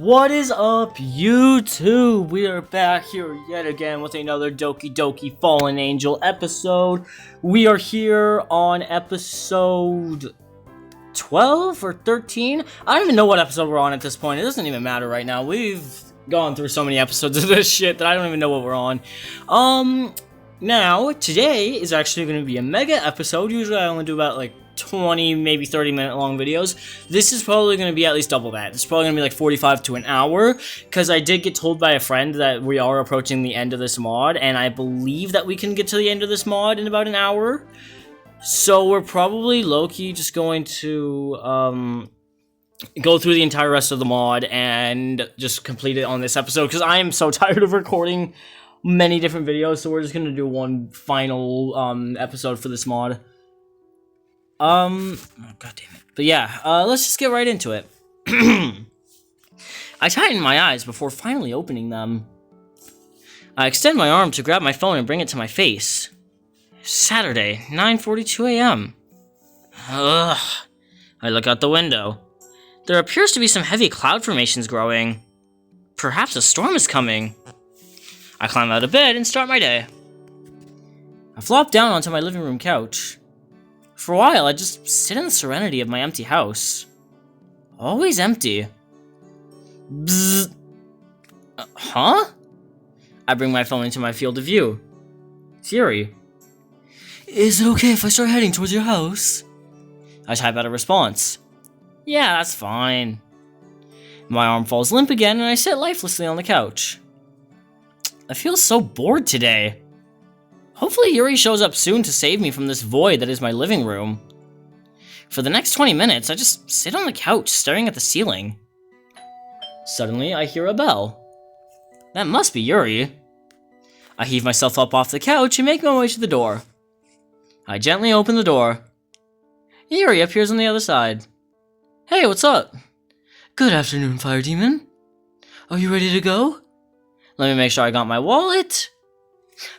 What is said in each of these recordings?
What is up, YouTube? We are back here yet again with another Doki Fallen Angel episode. We are here on episode 12 or 13? I don't even know what episode we're on at this point. It doesn't even matter right now. We've gone through so many episodes of this shit that I don't even know what we're on. Now, today is actually going to be a mega episode. Usually I only do about like 20, maybe 30 minute long videos. This is probably going to be at least double that. It's probably going to be like 45 to an hour, because I did get told by a friend that we are approaching the end of this mod, and I believe that we can get to the end of this mod in about an hour. So we're probably low-key just going to go through the entire rest of the mod and just complete it on this episode, because I am so tired of recording many different videos, so we're just going to do one final episode for this mod. Oh, god damn it. But yeah, let's just get right into it. I tighten my eyes before finally opening them. I extend my arm to grab my phone and bring it to my face. Saturday, 9:42 a.m. Ugh. I look out the window. There appears to be some heavy cloud formations growing. Perhaps a storm is coming. I climb out of bed and start my day. I flop down onto my living room couch. For a while, I just sit in the serenity of my empty house. Always empty. Bzzz. Huh? I bring my phone into my field of view. It's Yuri. Is it okay if I start heading towards your house? I type out a response. Yeah, that's fine. My arm falls limp again and I sit lifelessly on the couch. I feel so bored today. Hopefully Yuri shows up soon to save me from this void that is my living room. For the next 20 minutes, I just sit on the couch staring at the ceiling. Suddenly, I hear a bell. That must be Yuri. I heave myself up off the couch and make my way to the door. I gently open the door. Yuri appears on the other side. Hey, what's up? Good afternoon, Fire Demon. Are you ready to go? Let me make sure I got my wallet.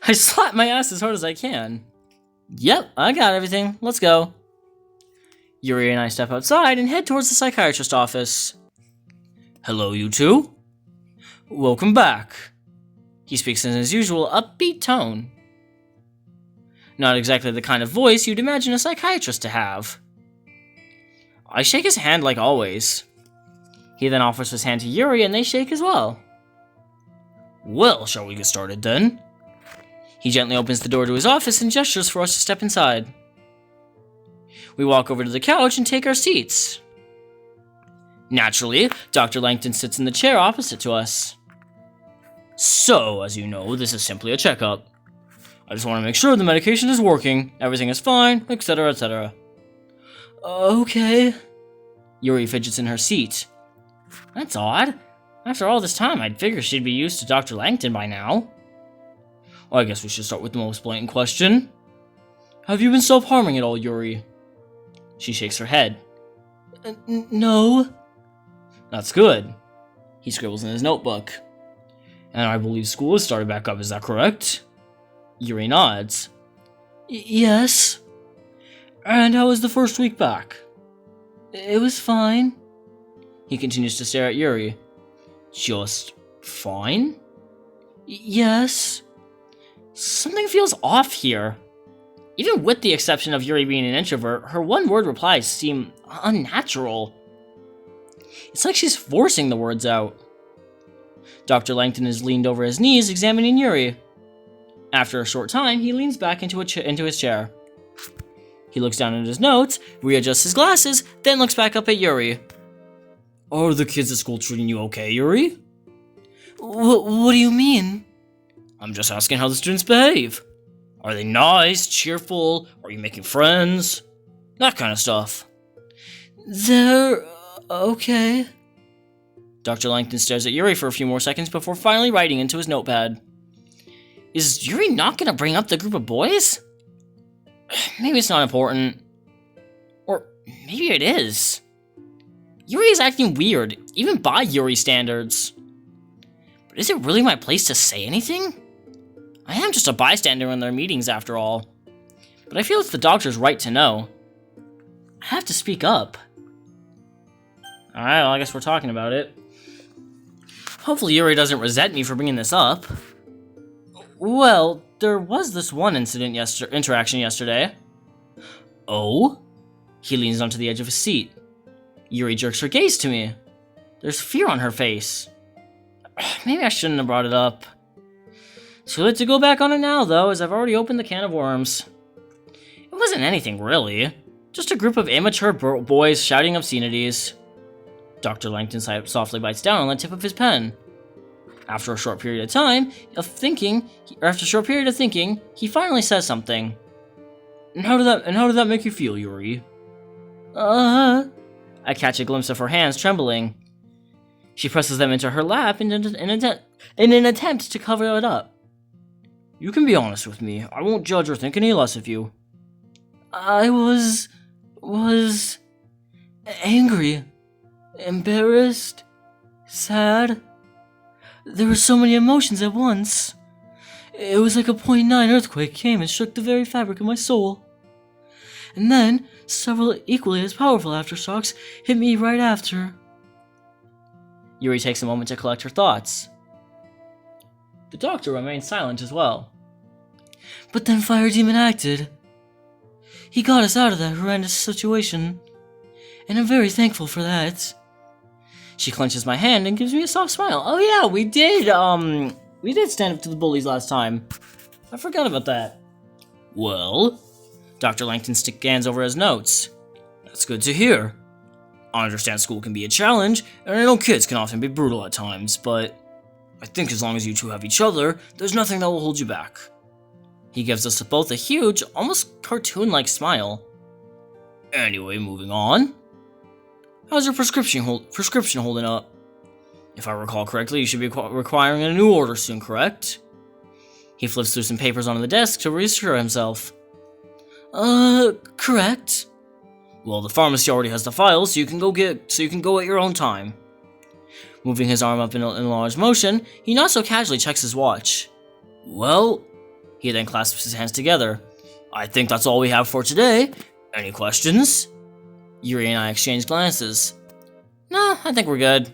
I slap my ass as hard as I can. Yep, I got everything. Let's go. Yuri and I step outside and head towards the psychiatrist's office. Hello, you two. Welcome back. He speaks in his usual upbeat tone. Not exactly the kind of voice you'd imagine a psychiatrist to have. I shake his hand like always. He then offers his hand to Yuri and they shake as well. Well, shall we get started then? He gently opens the door to his office and gestures for us to step inside. We walk over to the couch and take our seats. Naturally, Dr. Langton sits in the chair opposite to us. So, as you know, this is simply a checkup. I just want to make sure the medication is working, everything is fine, etc., etc. Okay. Yuri fidgets in her seat. That's odd. After all this time, I'd figure she'd be used to Dr. Langton by now. Well, I guess we should start with the most blatant question. Have you been self-harming at all, Yuri? She shakes her head. No. That's good. He scribbles in his notebook. And I believe school has started back up, is that correct? Yuri nods. Yes. And how was the first week back? It was fine. He continues to stare at Yuri. Just fine? Yes. Something feels off here. Even with the exception of Yuri being an introvert, her one-word replies seem unnatural. It's like she's forcing the words out. Dr. Langton is leaned over his knees, examining Yuri. After a short time, he leans back into his chair. He looks down at his notes, readjusts his glasses, then looks back up at Yuri. Are the kids at school treating you okay, Yuri? What do you mean? I'm just asking how the students behave. Are they nice, cheerful? Are you making friends? That kind of stuff. They're okay. Dr. Langton stares at Yuri for a few more seconds before finally writing into his notepad. Is Yuri not going to bring up the group of boys? Maybe it's not important. Or maybe it is. Yuri is acting weird, even by Yuri standards. But is it really my place to say anything? I am just a bystander in their meetings after all. But I feel it's the doctor's right to know. I have to speak up. Alright, well, I guess we're talking about it. Hopefully Yuri doesn't resent me for bringing this up. Well, there was this one interaction yesterday. Oh? He leans onto the edge of his seat. Yuri jerks her gaze to me. There's fear on her face. Maybe I shouldn't have brought it up. Too late to go back on it now, though, as I've already opened the can of worms. It wasn't anything, really. Just a group of immature boys shouting obscenities. Dr. Langton softly bites down on the tip of his pen. After a short period of thinking, he finally says something. And how did that make you feel, Yuri? I catch a glimpse of her hands trembling. She presses them into her lap in an attempt to cover it up. You can be honest with me. I won't judge or think any less of you. I was angry, embarrassed, sad. There were so many emotions at once. It was like a .9 earthquake came and shook the very fabric of my soul. And then, several equally as powerful aftershocks hit me right after. Yuri takes a moment to collect her thoughts. The doctor remains silent as well. But then Fire Demon acted. He got us out of that horrendous situation, and I'm very thankful for that. She clenches my hand and gives me a soft smile. Oh yeah, we did stand up to the bullies last time. I forgot about that. Well, Dr. Langton scans over his notes. That's good to hear. I understand school can be a challenge, and I know kids can often be brutal at times, but I think as long as you two have each other, there's nothing that will hold you back. He gives us both a huge, almost cartoon-like smile. Anyway, moving on. How's your prescription holding up? If I recall correctly, you should be requiring a new order soon, correct? He flips through some papers on the desk to reassure himself. Correct. Well, the pharmacy already has the files, so you can go at your own time. Moving his arm up in a large motion, he not so casually checks his watch. Well, he then clasps his hands together. I think that's all we have for today. Any questions? Yuri and I exchange glances. No, I think we're good.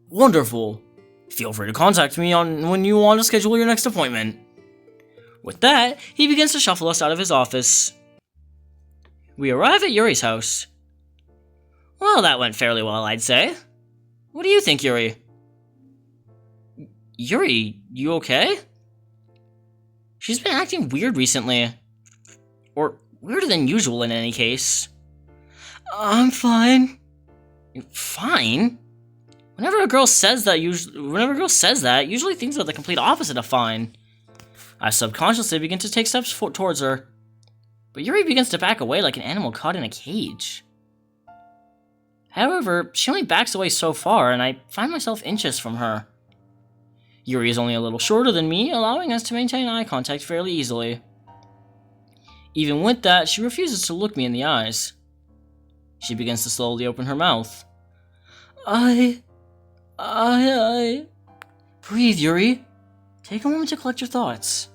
Wonderful. Feel free to contact me when you want to schedule your next appointment. With that, he begins to shuffle us out of his office. We arrive at Yuri's house. Well, that went fairly well, I'd say. What do you think, Yuri? Yuri, you okay? She's been acting weird recently. Or weirder than usual in any case. I'm fine. Fine? Whenever a girl says that, usually things are the complete opposite of fine. I subconsciously begin to take steps towards her. But Yuri begins to back away like an animal caught in a cage. However, she only backs away so far, and I find myself inches from her. Yuri is only a little shorter than me, allowing us to maintain eye contact fairly easily. Even with that, she refuses to look me in the eyes. She begins to slowly open her mouth. I... Breathe, Yuri. Take a moment to collect your thoughts.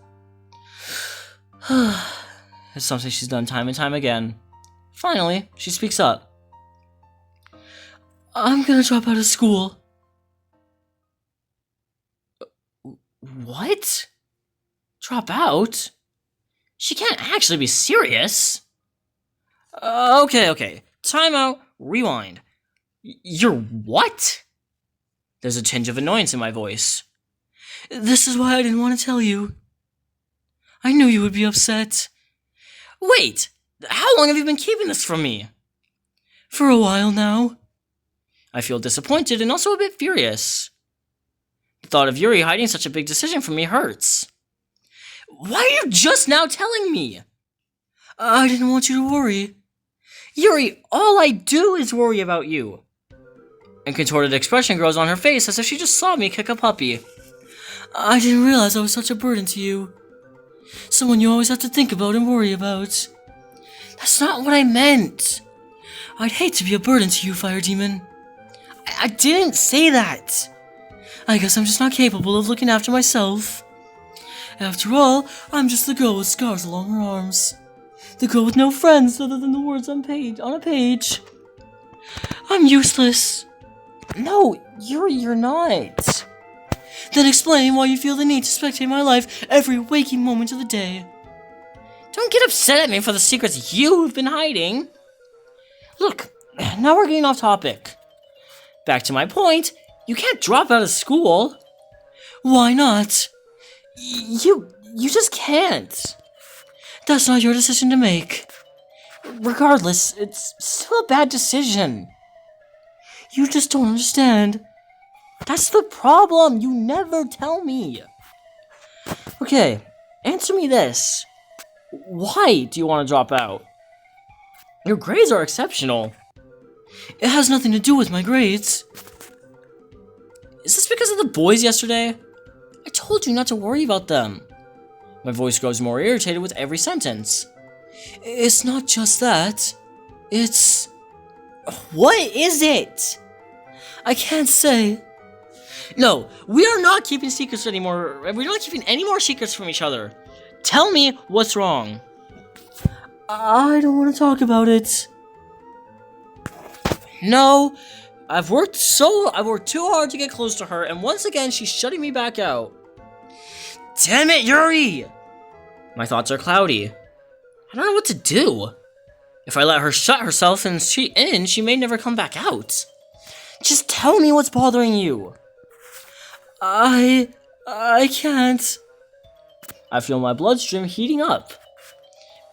It's something she's done time and time again. Finally, she speaks up. I'm gonna drop out of school. What? Drop out? She can't actually be serious. Okay. Time out. Rewind. You're what? There's a tinge of annoyance in my voice. This is why I didn't want to tell you. I knew you would be upset. Wait, how long have you been keeping this from me? For a while now. I feel disappointed and also a bit furious. The thought of Yuri hiding such a big decision from me hurts. Why are you just now telling me? I didn't want you to worry. Yuri, all I do is worry about you. A contorted expression grows on her face as if she just saw me kick a puppy. I didn't realize I was such a burden to you. Someone you always have to think about and worry about. That's not what I meant. I'd hate to be a burden to you, Fire Demon. I didn't say that. I guess I'm just not capable of looking after myself. After all, I'm just the girl with scars along her arms. The girl with no friends other than the words on a page. I'm useless. No, you're not. Then explain why you feel the need to spectate my life every waking moment of the day. Don't get upset at me for the secrets you've been hiding. Look, now we're getting off topic. Back to my point, you can't drop out of school. Why not? You just can't. That's not your decision to make. Regardless, it's still a bad decision. You just don't understand. That's the problem. You never tell me. Okay, answer me this. Why do you want to drop out? Your grades are exceptional. It has nothing to do with my grades. Is this because of the boys yesterday? I told you not to worry about them. My voice grows more irritated with every sentence. It's not just that. It's... What is it? I can't say. No, we are not keeping secrets anymore. We're not keeping any more secrets from each other. Tell me what's wrong. I don't want to talk about it. No, I've worked too hard to get close to her, and once again, she's shutting me back out. Damn it, Yuri! My thoughts are cloudy. I don't know what to do. If I let her shut herself in, she may never come back out. Just tell me what's bothering you. I can't. I feel my bloodstream heating up.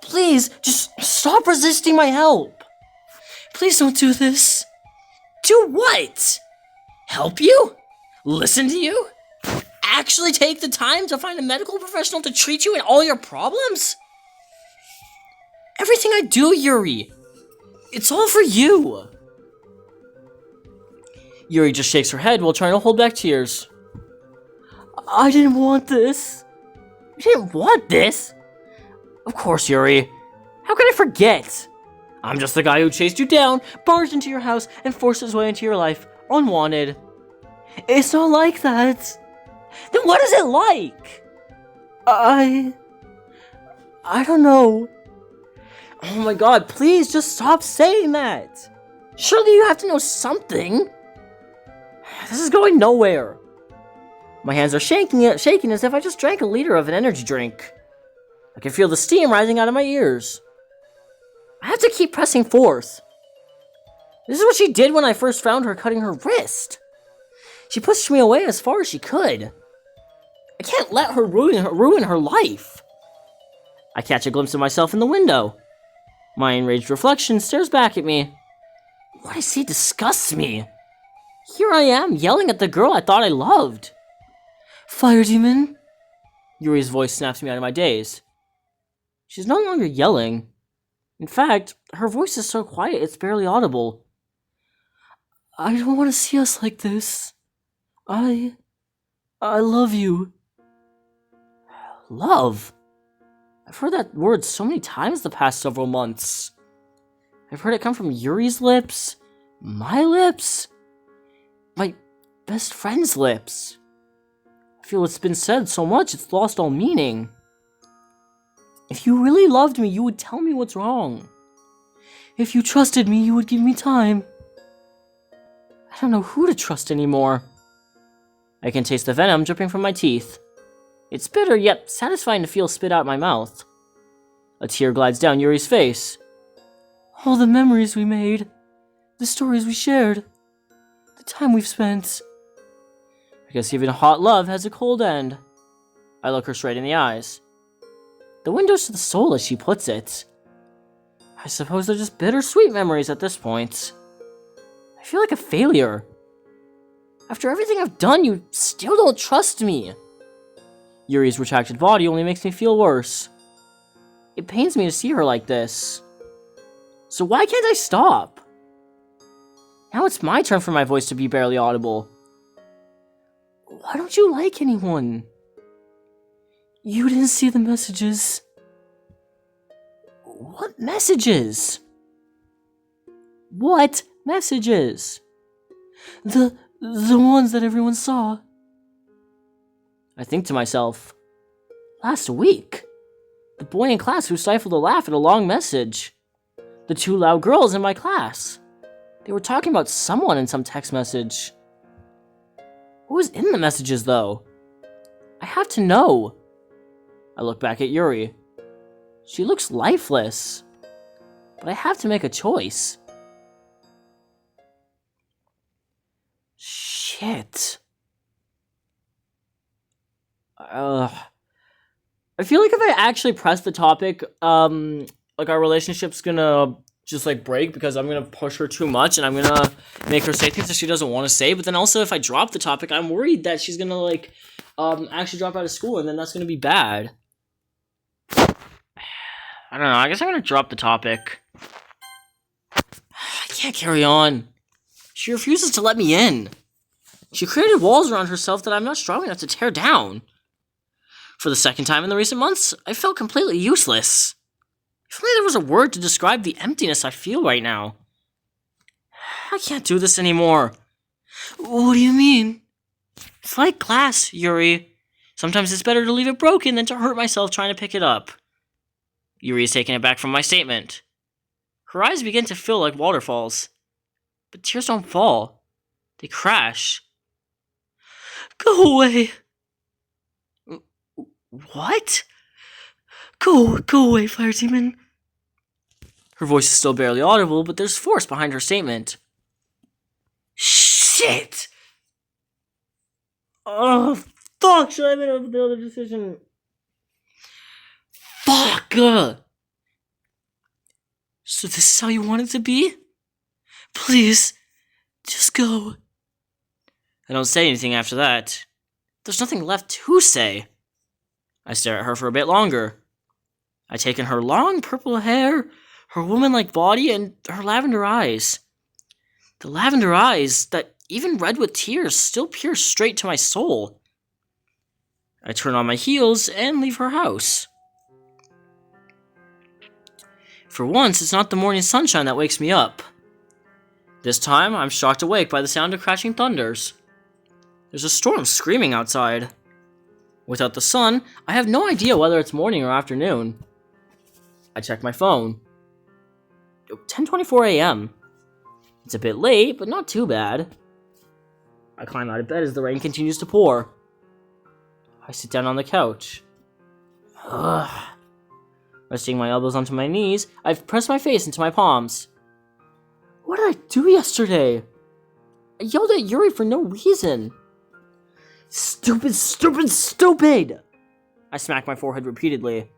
Please, just stop resisting my help. Please don't do this. Do what? Help you? Listen to you? Actually take the time to find a medical professional to treat you and all your problems? Everything I do, Yuri, it's all for you. Yuri just shakes her head while trying to hold back tears. I didn't want this. You didn't want this? Of course, Yuri. How could I forget? I'm just the guy who chased you down, barged into your house, and forced his way into your life, unwanted. It's not like that. Then what is it like? I don't know. Oh my god, please just stop saying that. Surely you have to know something. This is going nowhere. My hands are shaking as if I just drank a liter of an energy drink. I can feel the steam rising out of my ears. I have to keep pressing forth. This is what she did when I first found her cutting her wrist. She pushed me away as far as she could. I can't let her ruin her life. I catch a glimpse of myself in the window. My enraged reflection stares back at me. What I see disgusts me. Here I am, yelling at the girl I thought I loved. Fire demon? Yuri's voice snaps me out of my daze. She's no longer yelling. In fact, her voice is so quiet it's barely audible. I don't want to see us like this. I love you. Love? I've heard that word so many times the past several months. I've heard it come from Yuri's lips, my lips, my best friend's lips. I feel it's been said so much it's lost all meaning. If you really loved me, you would tell me what's wrong. If you trusted me, you would give me time. I don't know who to trust anymore. I can taste the venom dripping from my teeth. It's bitter, yet satisfying to feel spit out my mouth. A tear glides down Yuri's face. All the memories we made, the stories we shared, the time we've spent. I guess even hot love has a cold end. I look her straight in the eyes. The windows to the soul, as she puts it. I suppose they're just bittersweet memories at this point. I feel like a failure. After everything I've done, you still don't trust me. Yuri's retracted body only makes me feel worse. It pains me to see her like this. So why can't I stop? Now it's my turn for my voice to be barely audible. Why don't you like anyone? You didn't see the messages. What messages? What messages? The ones that everyone saw. I think to myself, last week, the boy in class who stifled a laugh at a long message. The two loud girls in my class. They were talking about someone in some text message. What was in the messages, though? I have to know. I look back at Yuri. She looks lifeless. But I have to make a choice. Shit. I feel like if I actually press the topic, like our relationship's gonna just like break because I'm gonna push her too much and I'm gonna make her say things that she doesn't want to say. But then also if I drop the topic, I'm worried that she's gonna like actually drop out of school and then that's gonna be bad. I don't know. I guess I'm gonna drop the topic. I can't carry on. She refuses to let me in. She created walls around herself that I'm not strong enough to tear down. For the second time in the recent months, I felt completely useless. If only there was a word to describe the emptiness I feel right now. I can't do this anymore. What do you mean? It's like glass, Yuri. Sometimes it's better to leave it broken than to hurt myself trying to pick it up. Yuri is taken aback from my statement. Her eyes begin to fill like waterfalls. But tears don't fall. They crash. Go away. What? Go away, fire demon. Her voice is still barely audible, but there's force behind her statement. Shit! Oh, fuck! Should I have made the other decision? Fuck! So this is how you want it to be? Please, just go. I don't say anything after that. There's nothing left to say. I stare at her for a bit longer. I take in her long purple hair, her woman-like body, and her lavender eyes. The lavender eyes that, even red with tears, still pierce straight to my soul. I turn on my heels and leave her house. For once, it's not the morning sunshine that wakes me up. This time, I'm shocked awake by the sound of crashing thunders. There's a storm screaming outside. Without the sun, I have no idea whether it's morning or afternoon. I check my phone. 10:24 a.m. It's a bit late, but not too bad. I climb out of bed as the rain continues to pour. I sit down on the couch. Resting my elbows onto my knees, I've pressed my face into my palms. What did I do yesterday? I yelled at Yuri for no reason. Stupid, stupid, stupid! I smacked my forehead repeatedly.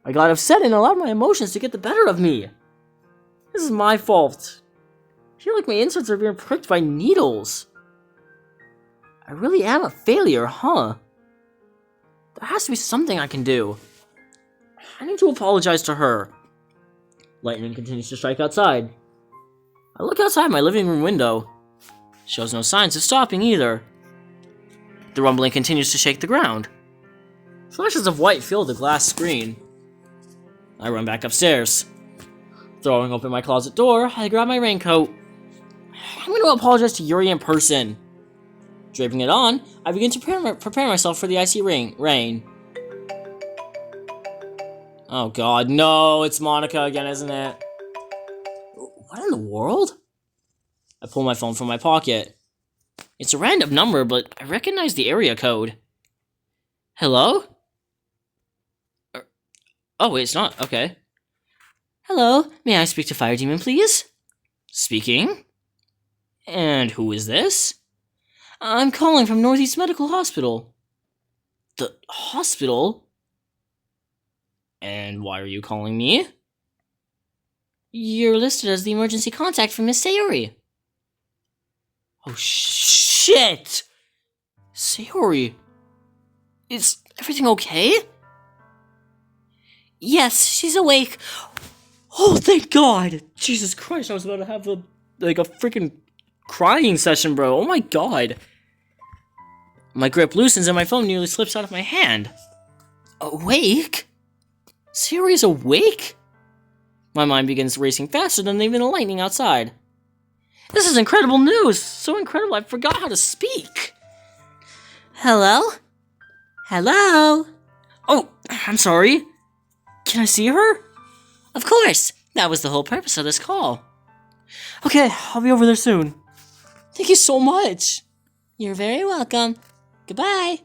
I got upset and allowed my emotions to get the better of me. This is my fault. I feel like my insides are being pricked by needles. I really am a failure, huh? There has to be something I can do. I need to apologize to her. Lightning continues to strike outside. I look outside my living room window. Shows no signs of stopping either. The rumbling continues to shake the ground. Flashes of white fill the glass screen. I run back upstairs. Throwing open my closet door, I grab my raincoat. I'm going to apologize to Yuri in person. Draping it on, I begin to prepare myself for the icy rain. Oh god, no, it's Monica again, isn't it? What in the world? I pull my phone from my pocket. It's a random number, but I recognize the area code. Hello? Oh, wait, it's not. Okay. Hello, may I speak to Fire Demon, please? Speaking. And who is this? I'm calling from Northeast Medical Hospital. The hospital? And why are you calling me? You're listed as the emergency contact for Miss Sayori. Oh, shit! Sayori, is everything okay? Yes, she's awake. Oh, thank God! Jesus Christ, I was about to have a freaking crying session, bro. Oh my God. My grip loosens and my phone nearly slips out of my hand. Awake? Sayori's awake? My mind begins racing faster than even the lightning outside. This is incredible news! So incredible I forgot how to speak! Hello? Hello? Oh, I'm sorry. Can I see her? Of course! That was the whole purpose of this call. Okay, I'll be over there soon. Thank you so much! You're very welcome. Goodbye.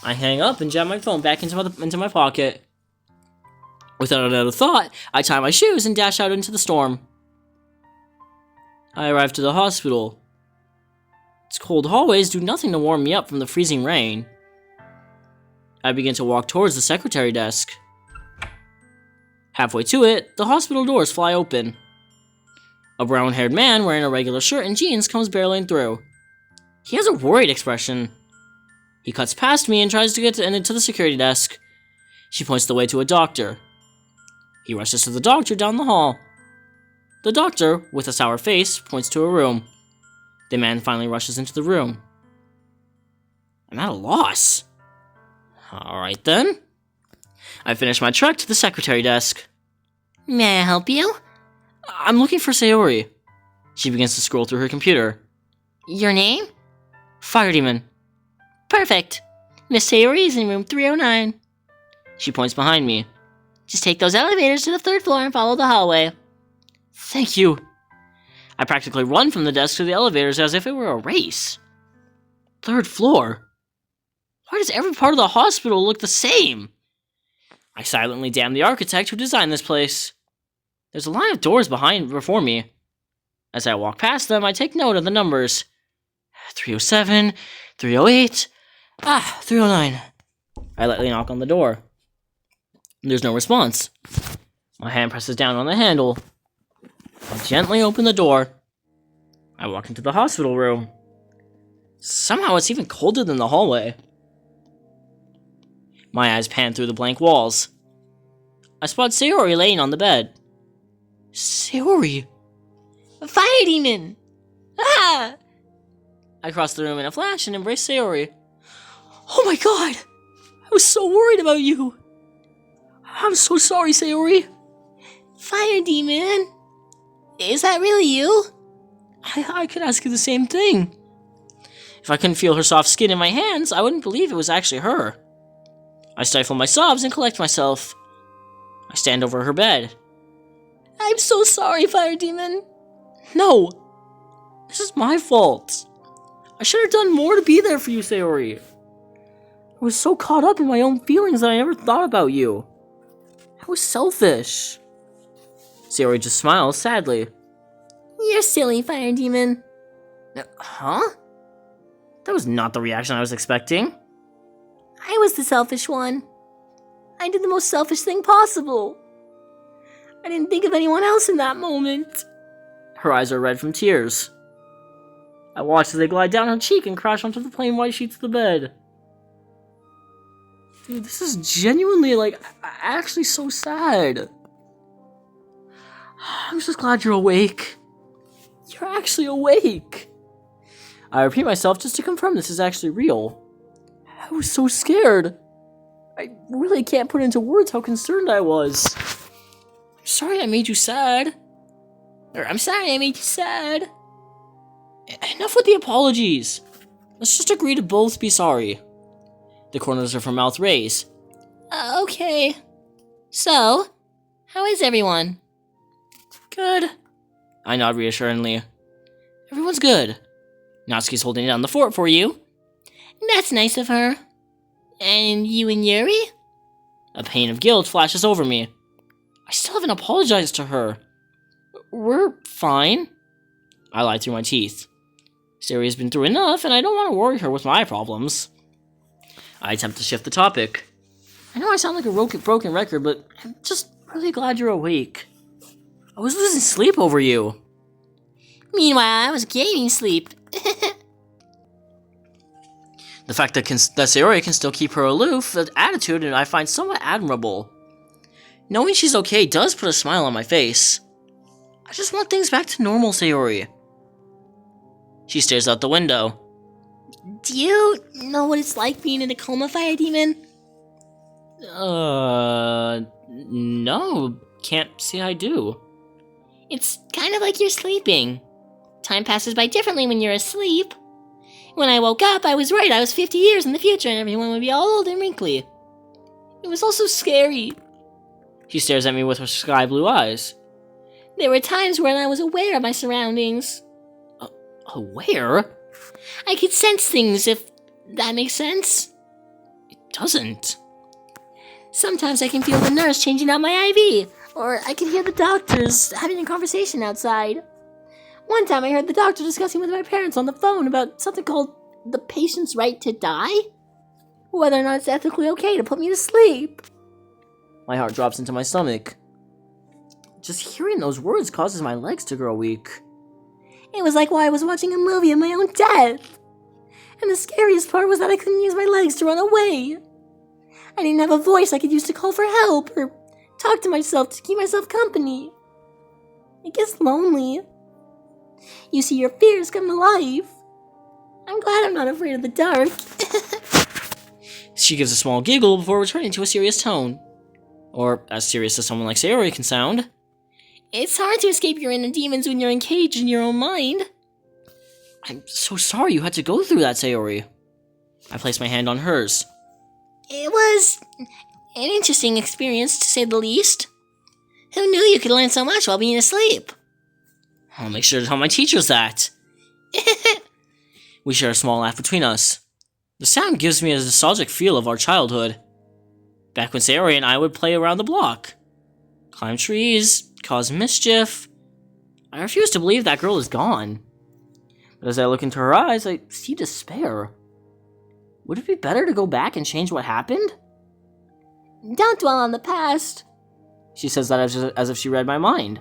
I hang up and jam my phone back into my pocket. Without another thought, I tie my shoes and dash out into the storm. I arrive to the hospital. Its cold hallways do nothing to warm me up from the freezing rain. I begin to walk towards the secretary desk. Halfway to it, the hospital doors fly open. A brown-haired man wearing a regular shirt and jeans comes barreling through. He has a worried expression. He cuts past me and tries to get into the security desk. She points the way to a doctor. He rushes to the doctor down the hall. The doctor, with a sour face, points to a room. The man finally rushes into the room. I'm at a loss. Alright then. I finish my trek to the secretary desk. May I help you? I'm looking for Sayori. She begins to scroll through her computer. Your name? Fire Demon. Perfect. Miss Sayori is in room 309. She points behind me. Just take those elevators to the 3rd floor and follow the hallway. Thank you. I practically run from the desk to the elevators as if it were a race. 3rd floor? Why does every part of the hospital look the same? I silently damn the architect who designed this place. There's a line of doors before me. As I walk past them, I take note of the numbers. 307, 308, 309. I lightly knock on the door. There's no response. My hand presses down on the handle. I gently open the door. I walk into the hospital room. Somehow it's even colder than the hallway. My eyes pan through the blank walls. I spot Sayori laying on the bed. Sayori! A fire demon! Ah! I cross the room in a flash and embrace Sayori. Oh my god! I was so worried about you! I'm so sorry, Sayori! Fire demon? Is that really you? I could ask you the same thing. If I couldn't feel her soft skin in my hands, I wouldn't believe it was actually her. I stifle my sobs and collect myself. I stand over her bed. I'm so sorry, Fire Demon. No. This is my fault. I should have done more to be there for you, Sayori. I was so caught up in my own feelings that I never thought about you. I was selfish. Sayori just smiles sadly. You're silly, Fire Demon. Huh? That was not the reaction I was expecting. I was the selfish one. I did the most selfish thing possible. I didn't think of anyone else in that moment. Her eyes are red from tears. I watch as they glide down her cheek and crash onto the plain white sheets of the bed. Dude, this is genuinely, actually so sad. I'm just glad you're awake. You're actually awake. I repeat myself just to confirm this is actually real. I was so scared. I really can't put into words how concerned I was. I'm sorry I made you sad. I'm sorry I made you sad. Enough with the apologies. Let's just agree to both be sorry. The corners of her mouth raise. Okay. So, how is everyone? Good. I nod reassuringly. Everyone's good. Natsuki's holding down the fort for you. That's nice of her. And you and Yuri? A pain of guilt flashes over me. I still haven't apologized to her. We're fine. I lie through my teeth. Sayori's been through enough, and I don't want to worry her with my problems. I attempt to shift the topic. I know I sound like a broken record, but I'm just really glad you're awake. I was losing sleep over you. Meanwhile, I was gaining sleep. The fact that Sayori can still keep her aloof, that attitude, I find somewhat admirable. Knowing she's okay does put a smile on my face. I just want things back to normal, Sayori. She stares out the window. Do you know what it's like being in a coma, Fire Demon? No. Can't say I do. It's kind of like you're sleeping. Time passes by differently when you're asleep. When I woke up, I was right. I was 50 years in the future and everyone would be all old and wrinkly. It was also scary. She stares at me with her sky blue eyes. There were times when I was aware of my surroundings. Aware? I could sense things, if that makes sense. It doesn't. Sometimes I can feel the nurse changing out my IV, or I can hear the doctors having a conversation outside. One time I heard the doctor discussing with my parents on the phone about something called the patient's right to die? Whether or not it's ethically okay to put me to sleep. My heart drops into my stomach. Just hearing those words causes my legs to grow weak. It was like while I was watching a movie of my own death. And the scariest part was that I couldn't use my legs to run away. I didn't have a voice I could use to call for help or talk to myself to keep myself company. It gets lonely. You see your fears come to life. I'm glad I'm not afraid of the dark. She gives a small giggle before returning to a serious tone. Or as serious as someone like Sayori can sound. It's hard to escape your inner demons when you're encaged in your own mind. I'm so sorry you had to go through that, Sayori. I placed my hand on hers. It was an interesting experience, to say the least. Who knew you could learn so much while being asleep? I'll make sure to tell my teachers that. We share a small laugh between us. The sound gives me a nostalgic feel of our childhood. Back when Sayori and I would play around the block. Climb trees, cause mischief. I refuse to believe that girl is gone. But as I look into her eyes, I see despair. Would it be better to go back and change what happened? Don't dwell on the past. She says that as if she read my mind.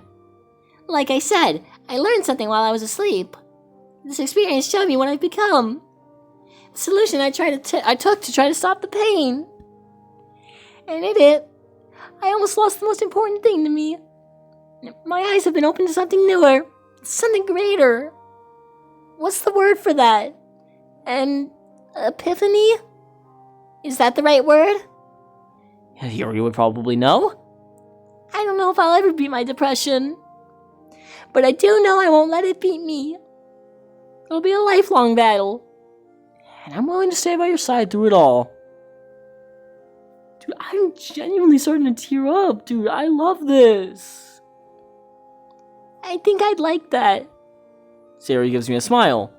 Like I said, I learned something while I was asleep. This experience showed me what I've become. The solution I took to try to stop the pain. And I almost lost the most important thing to me. My eyes have been opened to something newer, something greater. What's the word for that? An epiphany? Is that the right word? Here you would probably know. I don't know if I'll ever beat my depression. But I do know I won't let it beat me. It'll be a lifelong battle. And I'm willing to stay by your side through it all. Dude, I'm genuinely starting to tear up, dude. I love this. I think I'd like that. Sayori gives me a smile.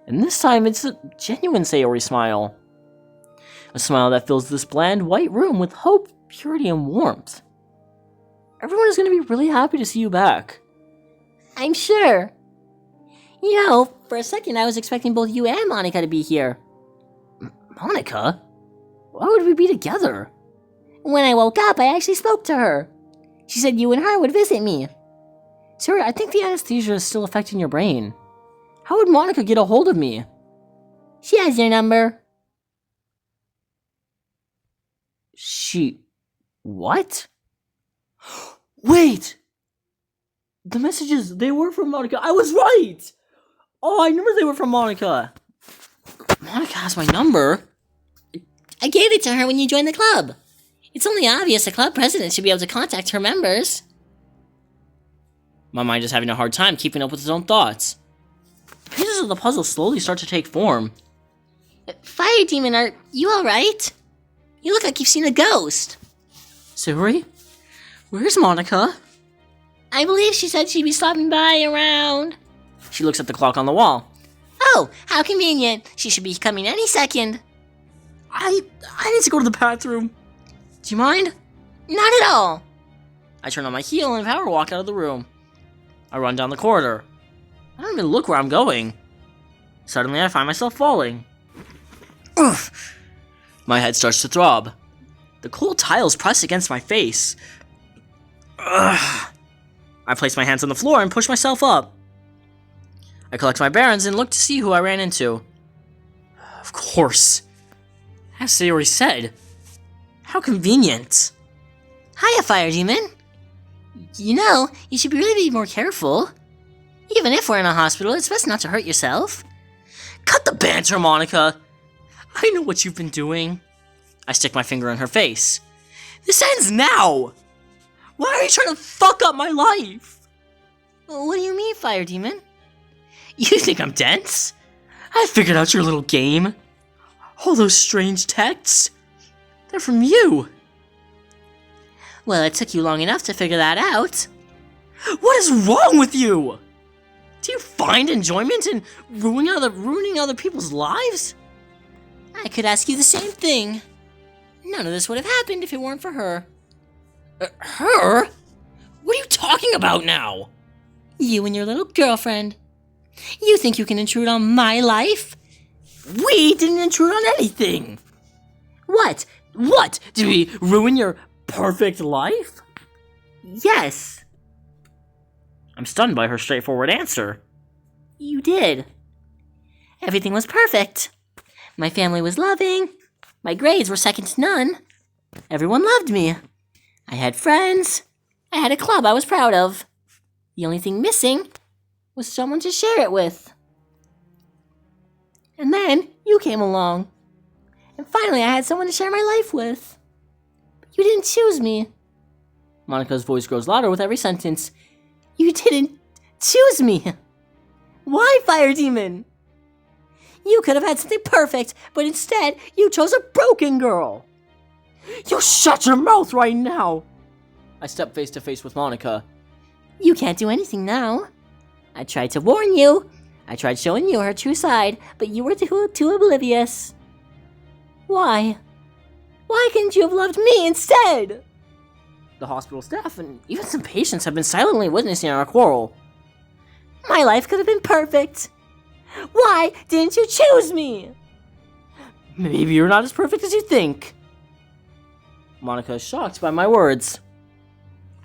And this time it's a genuine Sayori smile. A smile that fills this bland white room with hope, purity, and warmth. Everyone is going to be really happy to see you back. I'm sure. You know, for a second I was expecting both you and Monica to be here. Monica? Why would we be together? When I woke up, I actually spoke to her. She said you and her would visit me. Sir, I think the anesthesia is still affecting your brain. How would Monica get a hold of me? She has your number. What? Wait! The messages, they were from Monica. I was right! Oh, I remember they were from Monica. Monica has my number. I gave it to her when you joined the club. It's only obvious a club president should be able to contact her members. My mind is having a hard time keeping up with its own thoughts. The pieces of the puzzle slowly start to take form. Fire Demon, are you alright? You look like you've seen a ghost. Sayori? Where's Monica? I believe she said she'd be stopping by around... She looks at the clock on the wall. Oh, how convenient. She should be coming any second. I need to go to the bathroom. Do you mind? Not at all. I turn on my heel and power walk out of the room. I run down the corridor. I don't even look where I'm going. Suddenly I find myself falling. Ugh. My head starts to throb. The cold tiles press against my face. Ugh. I place my hands on the floor and push myself up. I collect my bearings and look to see who I ran into. Of course. As Sayori said. How convenient. Hiya, Fire Demon. You know, you should really be more careful. Even if we're in a hospital, it's best not to hurt yourself. Cut the banter, Monica. I know what you've been doing. I stick my finger in her face. This ends now. Why are you trying to fuck up my life? What do you mean, Fire Demon? You think I'm dense? I figured out your little game. All those strange texts. They're from you. Well, it took you long enough to figure that out. What is wrong with you? Do you find enjoyment in ruining other people's lives? I could ask you the same thing. None of this would have happened if it weren't for her. Her? What are you talking about now? You and your little girlfriend. You think you can intrude on my life? We didn't intrude on anything. What? What? Did we ruin your perfect life? Yes. I'm stunned by her straightforward answer. You did. Everything was perfect. My family was loving. My grades were second to none. Everyone loved me. I had friends. I had a club I was proud of. The only thing missing was someone to share it with. And then you came along. And finally I had someone to share my life with. But you didn't choose me. Monica's voice grows louder with every sentence. You didn't choose me. Why, Fire Demon? You could have had something perfect, but instead you chose a broken girl. You shut your mouth right now. I step face to face with Monica. You can't do anything now. I tried to warn you. I tried showing you her true side, but you were too oblivious. Why? Why couldn't you have loved me instead? The hospital staff and even some patients have been silently witnessing our quarrel. My life could have been perfect. Why didn't you choose me? Maybe you're not as perfect as you think. Monica is shocked by my words.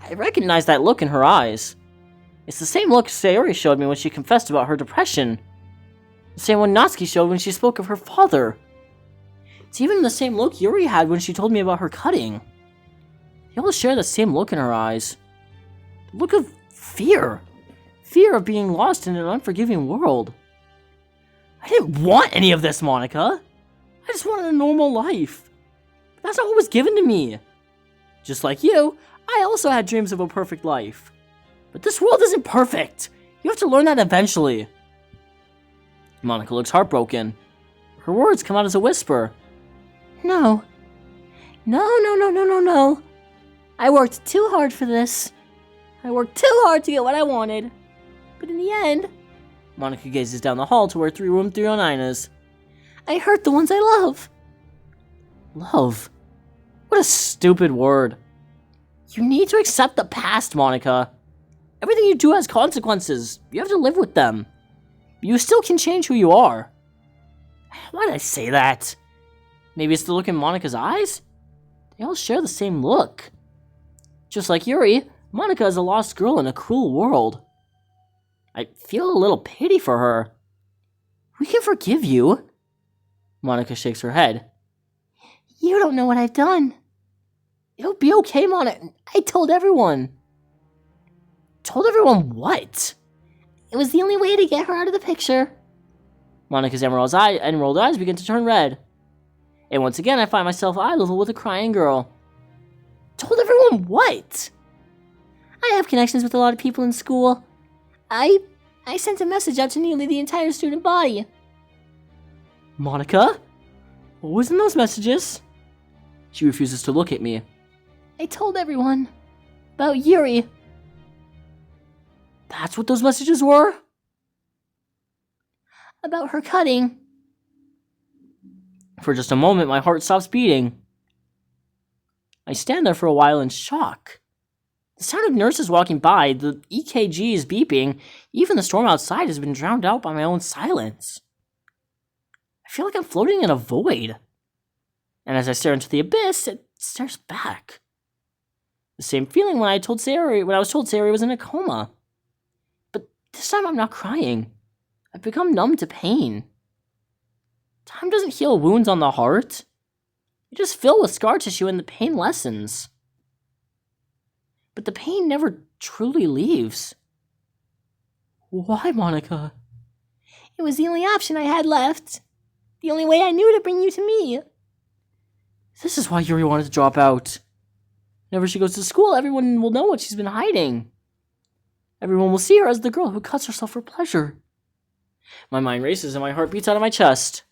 I recognize that look in her eyes. It's the same look Sayori showed me when she confessed about her depression. The same one Natsuki showed when she spoke of her father. It's even the same look Yuri had when she told me about her cutting. They all share the same look in her eyes. The look of fear. Fear of being lost in an unforgiving world. I didn't want any of this, Monica. I just wanted a normal life. But that's not what was given to me. Just like you, I also had dreams of a perfect life. But this world isn't perfect. You have to learn that eventually. Monica looks heartbroken. Her words come out as a whisper. No. No. I worked too hard for this. I worked too hard to get what I wanted. But in the end... Monica gazes down the hall to where room 309 is. I hurt the ones I love. Love? What a stupid word. You need to accept the past, Monica. Everything you do has consequences. You have to live with them. You still can change who you are. Why did I say that? Maybe it's the look in Monica's eyes? They all share the same look. Just like Yuri, Monica is a lost girl in a cruel world. I feel a little pity for her. We can forgive you. Monica shakes her head. You don't know what I've done. It'll be okay, Monica. I told everyone. Told everyone what? It was the only way to get her out of the picture. Monica's emerald eyes begin to turn red. And once again, I find myself eye level with a crying girl. Told everyone what? I have connections with a lot of people in school. I sent a message out to nearly the entire student body. Monica? What was in those messages? She refuses to look at me. I told everyone. About Yuri. That's what those messages were? About her cutting. For just a moment, my heart stops beating. I stand there for a while in shock. The sound of nurses walking by, the EKG is beeping, even the storm outside has been drowned out by my own silence. I feel like I'm floating in a void. And as I stare into the abyss, it stares back. The same feeling when I was told Sayori was in a coma. But this time I'm not crying. I've become numb to pain. Time doesn't heal wounds on the heart. They just fill with scar tissue and the pain lessens. But the pain never truly leaves. Why, Monica? It was the only option I had left. The only way I knew to bring you to me. This is why Yuri wanted to drop out. Whenever she goes to school, everyone will know what she's been hiding. Everyone will see her as the girl who cuts herself for pleasure. My mind races and my heart beats out of my chest.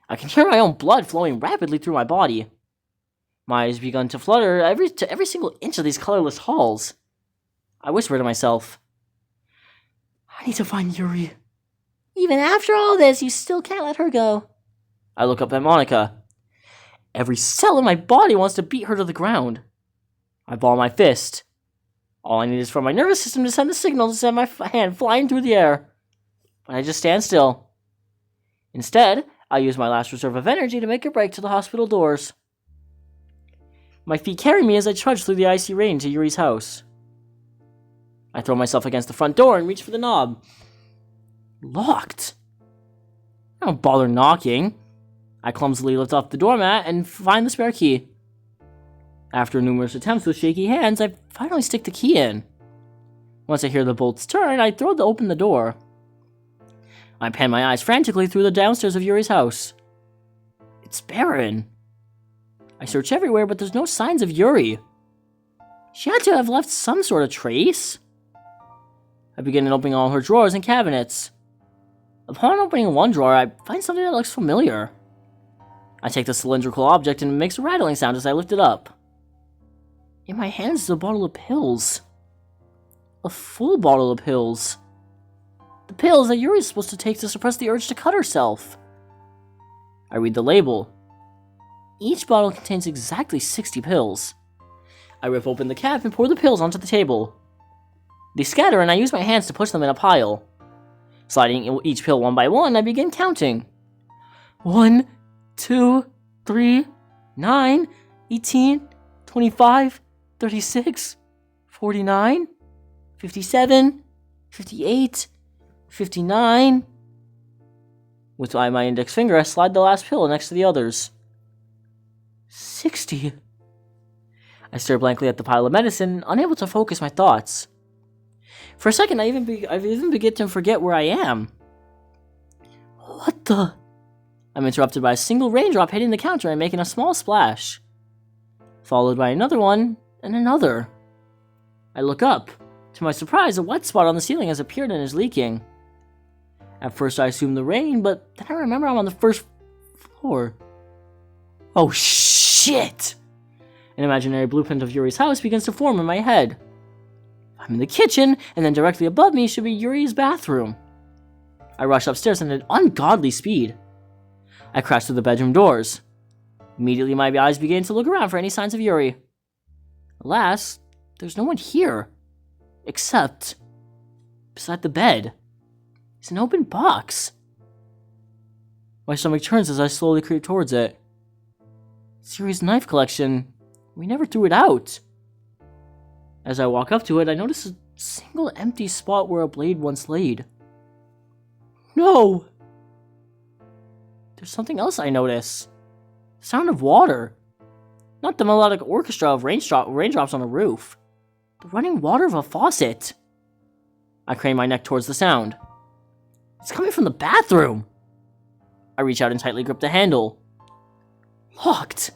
I can hear my own blood flowing rapidly through my body. My eyes begun to flutter to every single inch of these colorless halls. I whisper to myself, I need to find Yuri. Even after all this, you still can't let her go. I look up at Monica. Every cell in my body wants to beat her to the ground. I ball my fist. All I need is for my nervous system to send the signal to send my hand flying through the air. But I just stand still. Instead, I use my last reserve of energy to make a break to the hospital doors. My feet carry me as I trudge through the icy rain to Yuri's house. I throw myself against the front door and reach for the knob. Locked. I don't bother knocking. I clumsily lift off the doormat and find the spare key. After numerous attempts with shaky hands, I finally stick the key in. Once I hear the bolts turn, I throw open the door. I pan my eyes frantically through the downstairs of Yuri's house. It's barren. I search everywhere, but there's no signs of Yuri. She had to have left some sort of trace. I begin opening all her drawers and cabinets. Upon opening one drawer, I find something that looks familiar. I take the cylindrical object and it makes a rattling sound as I lift it up. In my hands is a bottle of pills. A full bottle of pills. The pills that Yuri is supposed to take to suppress the urge to cut herself. I read the label. Each bottle contains exactly 60 pills. I rip open the cap and pour the pills onto the table. They scatter and I use my hands to push them in a pile. Sliding each pill one by one, I begin counting. 1, 2, 3, 9, 18, 25, 36, 49, 57, 58, 59. With my index finger, I slide the last pill next to the others. 60. I stare blankly at the pile of medicine, unable to focus my thoughts. For a second, I even begin to forget where I am. What the? I'm interrupted by a single raindrop hitting the counter and making a small splash. Followed by another one, and another. I look up. To my surprise, a wet spot on the ceiling has appeared and is leaking. At first I assume the rain, but then I remember I'm on the first floor. Oh shit! An imaginary blueprint of Yuri's house begins to form in my head. I'm in the kitchen, and then directly above me should be Yuri's bathroom. I rush upstairs at an ungodly speed. I crash through the bedroom doors. Immediately my eyes begin to look around for any signs of Yuri. Alas, there's no one here. Except beside the bed is an open box. My stomach turns as I slowly creep towards it. It's Yuri's knife collection. We never threw it out. As I walk up to it, I notice a single empty spot where a blade once laid. No! There's something else I notice. The sound of water. Not the melodic orchestra of raindrops on a roof. The running water of a faucet. I crane my neck towards the sound. It's coming from the bathroom. I reach out and tightly grip the handle. Locked.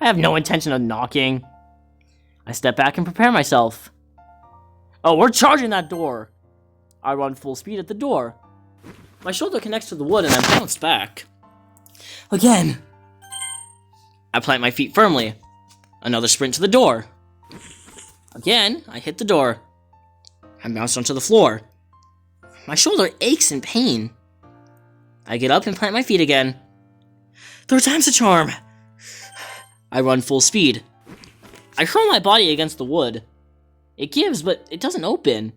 I have no intention of knocking. I step back and prepare myself. Oh, we're charging that door. I run full speed at the door. My shoulder connects to the wood and I bounce back. Again. I plant my feet firmly. Another sprint to the door. Again, I hit the door. I bounce onto the floor. My shoulder aches in pain. I get up and plant my feet again. Third time's a charm. I run full speed. I hurl my body against the wood. It gives, but it doesn't open.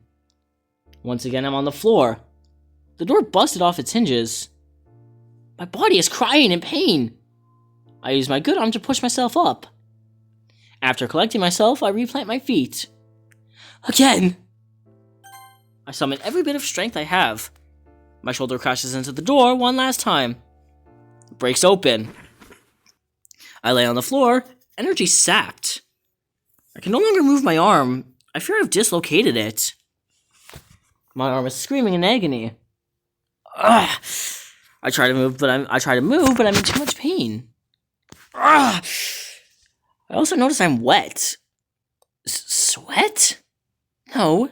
Once again, I'm on the floor. The door busted off its hinges. My body is crying in pain. I use my good arm to push myself up. After collecting myself, I replant my feet. Again! I summon every bit of strength I have. My shoulder crashes into the door one last time. It breaks open. I lay on the floor, energy sapped. I can no longer move my arm. I fear I've dislocated it. My arm is screaming in agony. Ugh. I try to move, but I'm in too much pain. Ugh. I also notice I'm wet. Sweat? No,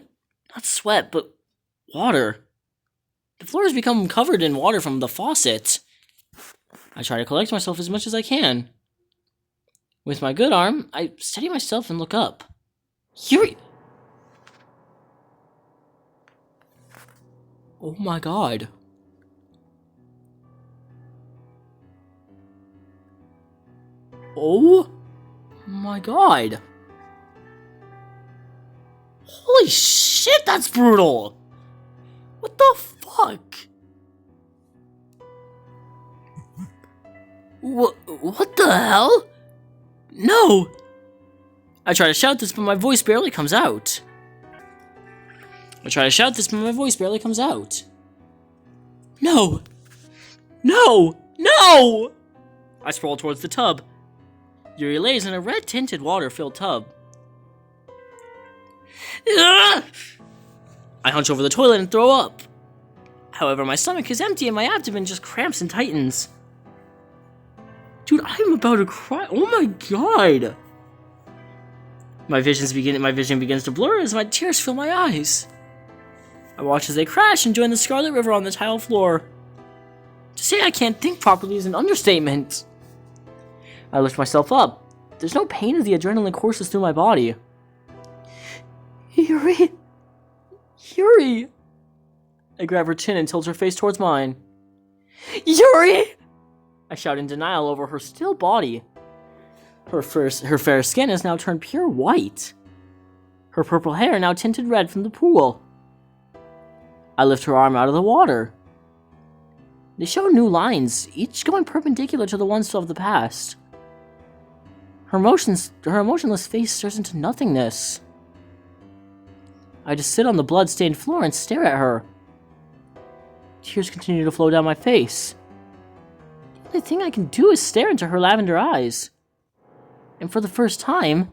not sweat, but water. The floor has become covered in water from the faucet. I try to collect myself as much as I can. With my good arm, I steady myself and look up. Yuri! Oh my god. Oh my god. Holy shit, that's brutal! What the fuck? What the hell? No! I try to shout this, but my voice barely comes out. No! No! No! I sprawl towards the tub. Yuri lays in a red-tinted water-filled tub. Ugh! I hunch over the toilet and throw up. However, my stomach is empty and my abdomen just cramps and tightens. Dude, I'm about to cry. Oh my god! My vision begins to blur as my tears fill my eyes. I watch as they crash and join the Scarlet River on the tile floor. To say I can't think properly is an understatement. I lift myself up. There's no pain as the adrenaline courses through my body. Yuri! Yuri! I grab her chin and tilt her face towards mine. Yuri! I shout in denial over her still body. Her fair skin has now turned pure white. Her purple hair now tinted red from the pool. I lift her arm out of the water. They show new lines, each going perpendicular to the ones of the past. Her emotionless face stares into nothingness. I just sit on the blood-stained floor and stare at her. Tears continue to flow down my face. The only thing I can do is stare into her lavender eyes. And for the first time,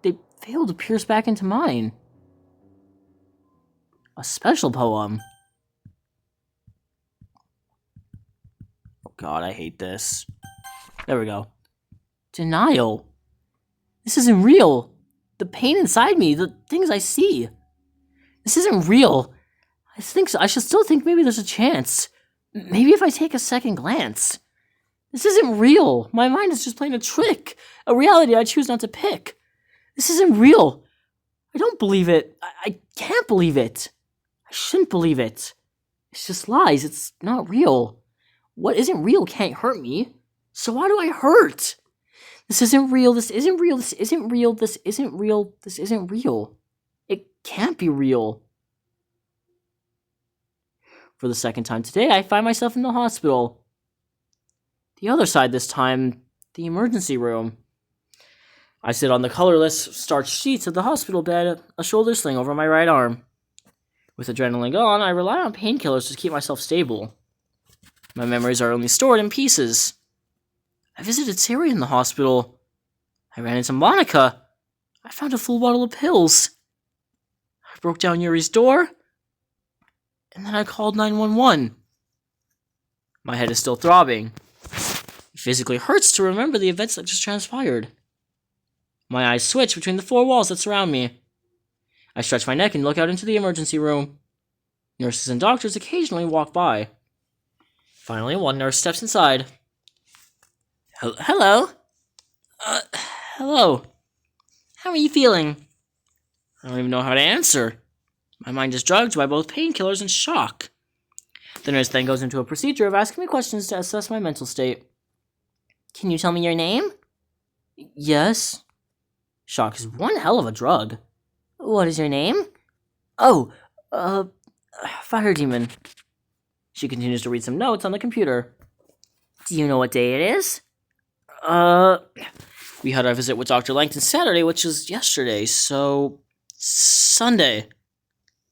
they fail to pierce back into mine. A special poem. Oh god, I hate this. There we go. Denial. This isn't real. The pain inside me, the things I see. This isn't real. I should still think maybe there's a chance. Maybe if I take a second glance. This isn't real. My mind is just playing a trick. A reality I choose not to pick. This isn't real. I don't believe it. I can't believe it. I shouldn't believe it. It's just lies. It's not real. What isn't real can't hurt me. So why do I hurt? This isn't real. This isn't real. This isn't real. This isn't real. This isn't real. It can't be real. For the second time today, I find myself in the hospital. The other side this time, the emergency room. I sit on the colorless, starched sheets of the hospital bed, a shoulder sling over my right arm. With adrenaline gone, I rely on painkillers to keep myself stable. My memories are only stored in pieces. I visited Sari in the hospital. I ran into Monica. I found a full bottle of pills. I broke down Yuri's door. And then I called 911. My head is still throbbing. It physically hurts to remember the events that just transpired. My eyes switch between the four walls that surround me. I stretch my neck and look out into the emergency room. Nurses and doctors occasionally walk by. Finally, one nurse steps inside. Hello? Hello. How are you feeling? I don't even know how to answer. My mind is drugged by both painkillers and shock. The nurse then goes into a procedure of asking me questions to assess my mental state. Can you tell me your name? Yes. Shock is one hell of a drug. What is your name? Oh, Fire Demon. She continues to read some notes on the computer. Do you know what day it is? We had our visit with Dr. Langton Saturday, which is yesterday, so Sunday.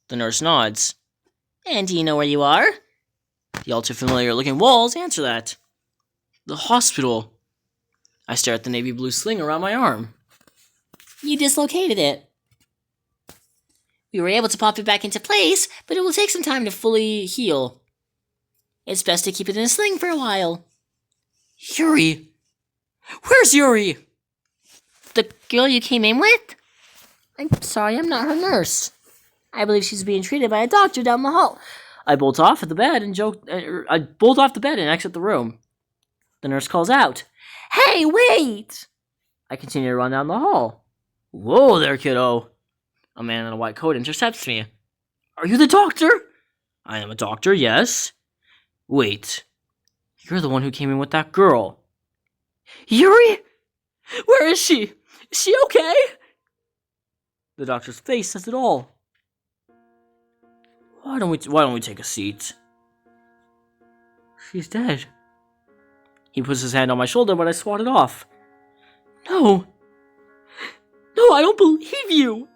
The nurse nods. And do you know where you are? The all too familiar looking walls answer that. The hospital. I stare at the navy blue sling around my arm. You dislocated it. We were able to pop it back into place, but it will take some time to fully heal. It's best to keep it in a sling for a while. Yuri! Where's Yuri? The girl you came in with? I'm sorry, I'm not her nurse. I believe she's being treated by a doctor down the hall. I bolt off the bed and exit the room. The nurse calls out, Hey, wait! I continue to run down the hall. Whoa there, kiddo. A man in a white coat intercepts me. Are you the doctor? I am a doctor, yes. Wait, you're the one who came in with that girl. Yuri? Where is she? Is she okay? The doctor's face says it all. Why don't we take a seat? She's dead. He puts his hand on my shoulder, but I swat it off. No. No, I don't believe you.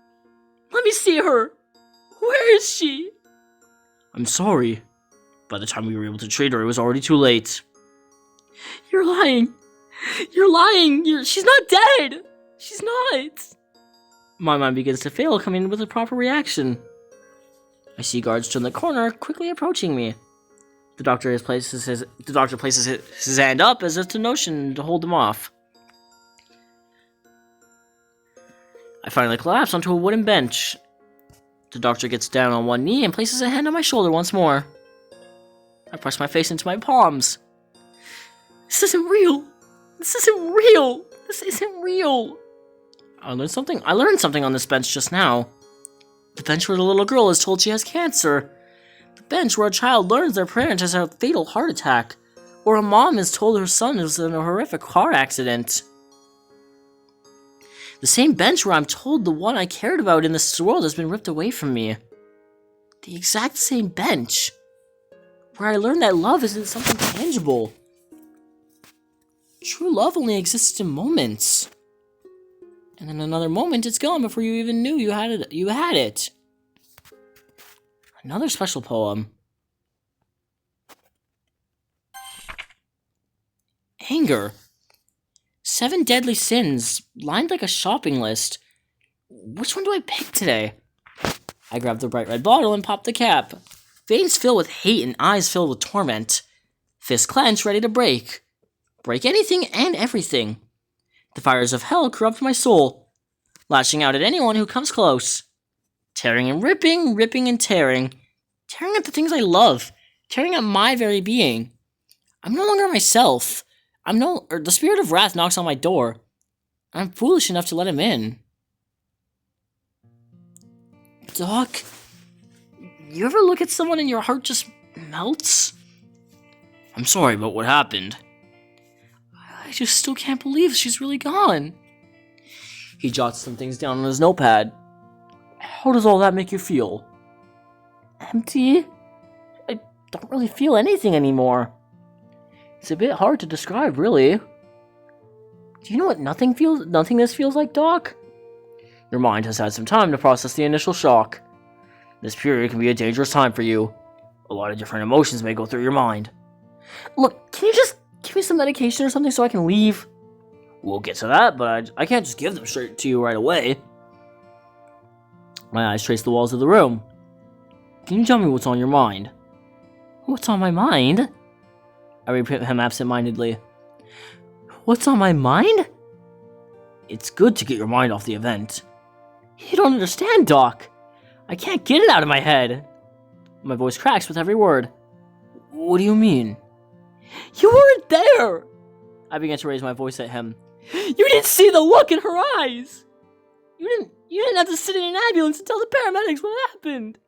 Let me see her. Where is she? I'm sorry. By the time we were able to treat her, it was already too late. You're lying. You're lying. She's not dead. She's not. My mind begins to fail, coming in with a proper reaction. I see guards turn the corner, quickly approaching me. The doctor places his hand up as if to motion to hold them off. I finally collapse onto a wooden bench. The doctor gets down on one knee and places a hand on my shoulder once more. I press my face into my palms. This isn't real. This isn't real. This isn't real. I learned something on this bench just now. The bench where the little girl is told she has cancer. The bench where a child learns their parent has a fatal heart attack. Or a mom is told her son is in a horrific car accident. The same bench where I'm told the one I cared about in this world has been ripped away from me. The exact same bench. Where I learned that love isn't something tangible. True love only exists in moments. And in another moment, it's gone before you even knew you had it. Another special poem. Anger. 7 deadly sins, lined like a shopping list. Which one do I pick today? I grab the bright red bottle and pop the cap. Veins fill with hate and eyes filled with torment. Fists clenched, ready to break. Break anything and everything. The fires of hell corrupt my soul, lashing out at anyone who comes close. Tearing and ripping, ripping and tearing. Tearing at the things I love. Tearing at my very being. I'm no longer myself. The spirit of wrath knocks on my door. I'm foolish enough to let him in. Doc, you ever look at someone and your heart just melts? I'm sorry about what happened. I just still can't believe she's really gone. He jots some things down on his notepad. How does all that make you feel? Empty? I don't really feel anything anymore. It's a bit hard to describe, really. Do you know what nothingness feels like, Doc? Your mind has had some time to process the initial shock. This period can be a dangerous time for you. A lot of different emotions may go through your mind. Look, can you just give me some medication or something so I can leave? We'll get to that, but I can't just give them straight to you right away. My eyes trace the walls of the room. Can you tell me what's on your mind? What's on my mind? I repeat him absent-mindedly. What's on my mind? It's good to get your mind off the event. You don't understand, Doc. I can't get it out of my head. My voice cracks with every word. What do you mean? You weren't there! I began to raise my voice at him. You didn't see the look in her eyes! You didn't have to sit in an ambulance and tell the paramedics what happened!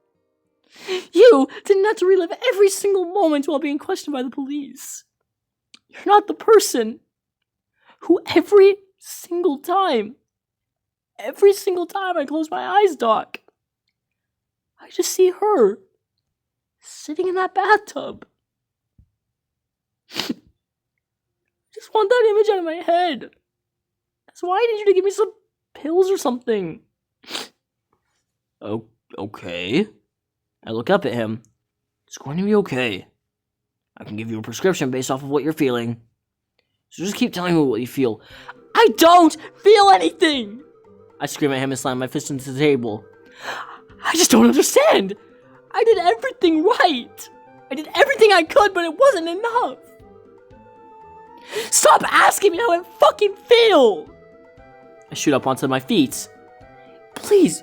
You didn't have to relive every single moment while being questioned by the police. You're not the person who every single time I close my eyes, Doc, I just see her sitting in that bathtub. I just want that image out of my head. That's why I need you to give me some pills or something. Oh, okay. I look up at him. It's going to be okay. I can give you a prescription based off of what you're feeling. So just keep telling me what you feel. I don't feel anything! I scream at him and slam my fist into the table. I just don't understand. I did everything right. I did everything I could, but it wasn't enough. Stop asking me how I fucking feel! I shoot up onto my feet. Please,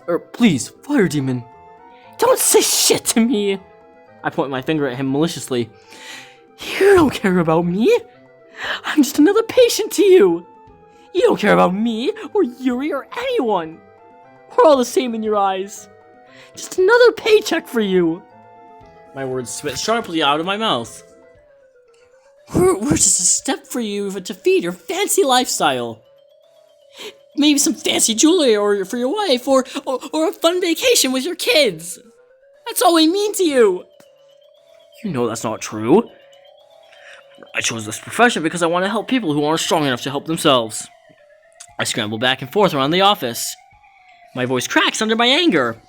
Fire Demon. Don't say shit to me! I point my finger at him maliciously. You don't care about me! I'm just another patient to you! You don't care about me, or Yuri, or anyone! We're all the same in your eyes. Just another paycheck for you! My words spit sharply out of my mouth. We're just a step for you to feed your fancy lifestyle. Maybe some fancy jewelry or for your wife, or a fun vacation with your kids. That's all we mean to you. You know that's not true. I chose this profession because I want to help people who aren't strong enough to help themselves. I scramble back and forth around the office. My voice cracks under my anger.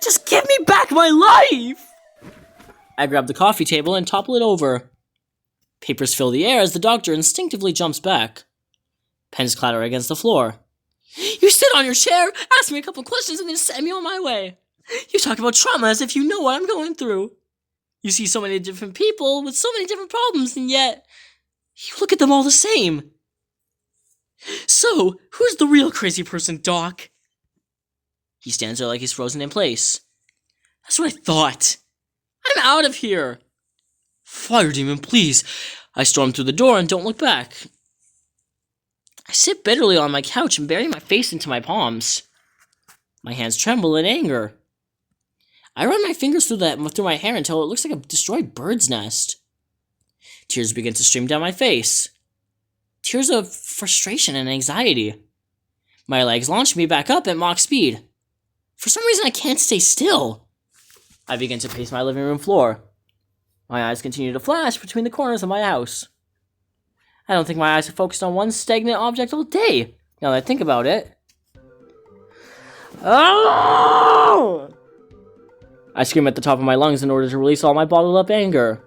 Just give me back my life! I grab the coffee table and topple it over. Papers fill the air as the doctor instinctively jumps back. Pens clatter against the floor. You sit on your chair, ask me a couple questions, and then send me on my way. You talk about trauma as if you know what I'm going through. You see so many different people with so many different problems, and yet you look at them all the same. So, who's the real crazy person, Doc? He stands there like he's frozen in place. That's what I thought. I'm out of here. Fire demon, please. I storm through the door and don't look back. I sit bitterly on my couch and bury my face into my palms. My hands tremble in anger. I run my fingers through my hair until it looks like a destroyed bird's nest. Tears begin to stream down my face. Tears of frustration and anxiety. My legs launch me back up at Mach speed. For some reason, I can't stay still. I begin to pace my living room floor. My eyes continue to flash between the corners of my house. I don't think my eyes have focused on one stagnant object all day, now that I think about it. Oh! I scream at the top of my lungs in order to release all my bottled up anger.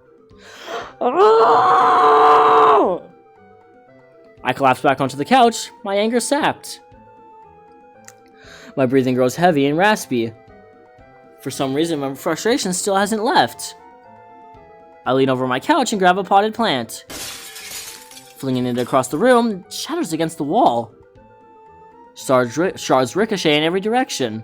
Oh! I collapse back onto the couch, my anger sapped. My breathing grows heavy and raspy. For some reason, my frustration still hasn't left. I lean over my couch and grab a potted plant. Flinging it across the room, it shatters against the wall. Shards ricochet in every direction.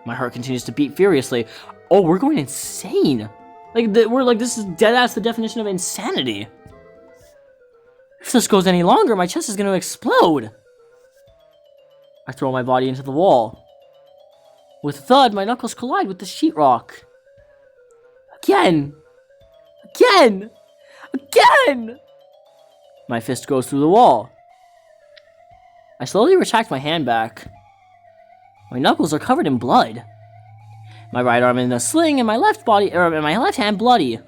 My heart continues to beat furiously. Oh, we're going insane. This is deadass the definition of insanity. If this goes any longer, my chest is going to explode. I throw my body into the wall. With a thud, my knuckles collide with the sheetrock. Again! Again! Again! My fist goes through the wall. I slowly retract my hand back. My knuckles are covered in blood. My right arm in a sling and my left hand bloody.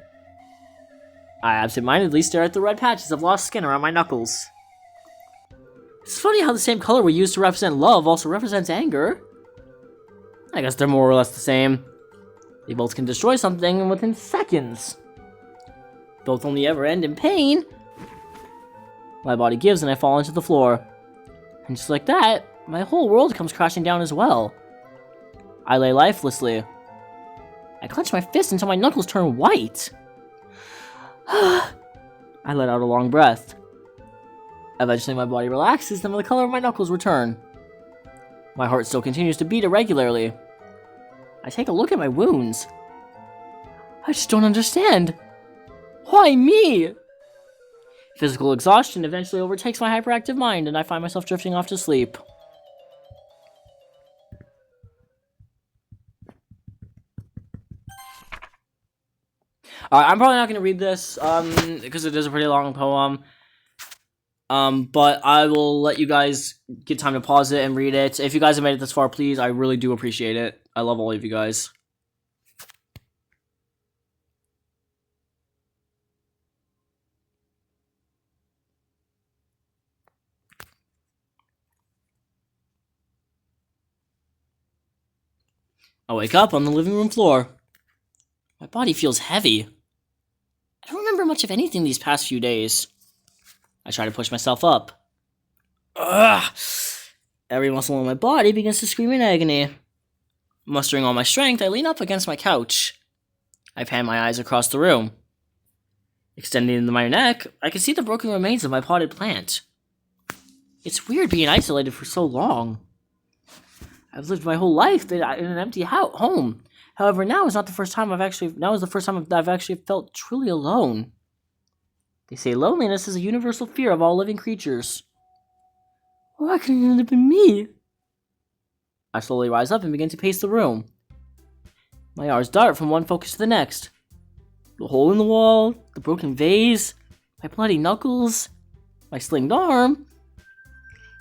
I absentmindedly stare at the red patches of lost skin around my knuckles. It's funny how the same color we use to represent love also represents anger. I guess they're more or less the same. They both can destroy something within seconds. Both only ever end in pain. My body gives and I fall into the floor. And just like that, my whole world comes crashing down as well. I lay lifelessly. I clench my fist until my knuckles turn white. I let out a long breath. Eventually my body relaxes and the color of my knuckles return. My heart still continues to beat irregularly. I take a look at my wounds. I just don't understand. Why me? Physical exhaustion eventually overtakes my hyperactive mind and I find myself drifting off to sleep. I'm probably not going to read this because it is a pretty long poem. But I will let you guys get time to pause it and read it. If you guys have made it this far, please, I really do appreciate it. I love all of you guys. I wake up on the living room floor. My body feels heavy. I don't remember much of anything these past few days. I try to push myself up. Ugh! Every muscle in my body begins to scream in agony. Mustering all my strength, I lean up against my couch. I pan my eyes across the room. Extending into my neck, I can see the broken remains of my potted plant. It's weird being isolated for so long. I've lived my whole life in an empty home. However, now is the first time I've actually felt truly alone. They say loneliness is a universal fear of all living creatures. Why couldn't it have been me? I slowly rise up and begin to pace the room. My eyes dart from one focus to the next. The hole in the wall, the broken vase, my bloody knuckles, my slinged arm.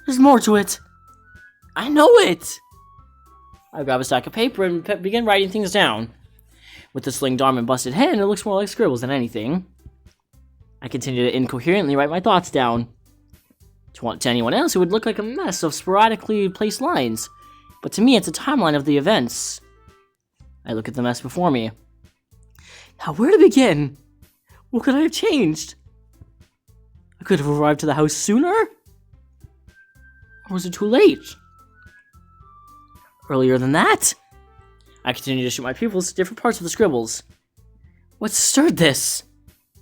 There's more to it. I know it. I grab a stack of paper and begin writing things down. With the slinged arm and busted hand, it looks more like scribbles than anything. I continue to incoherently write my thoughts down. To anyone else, it would look like a mess of sporadically placed lines, but to me, it's a timeline of the events. I look at the mess before me. Now, where to begin? What could I have changed? I could have arrived to the house sooner? Or was it too late? Earlier than that? I continue to shoot my pupils to different parts of the scribbles. What stirred this?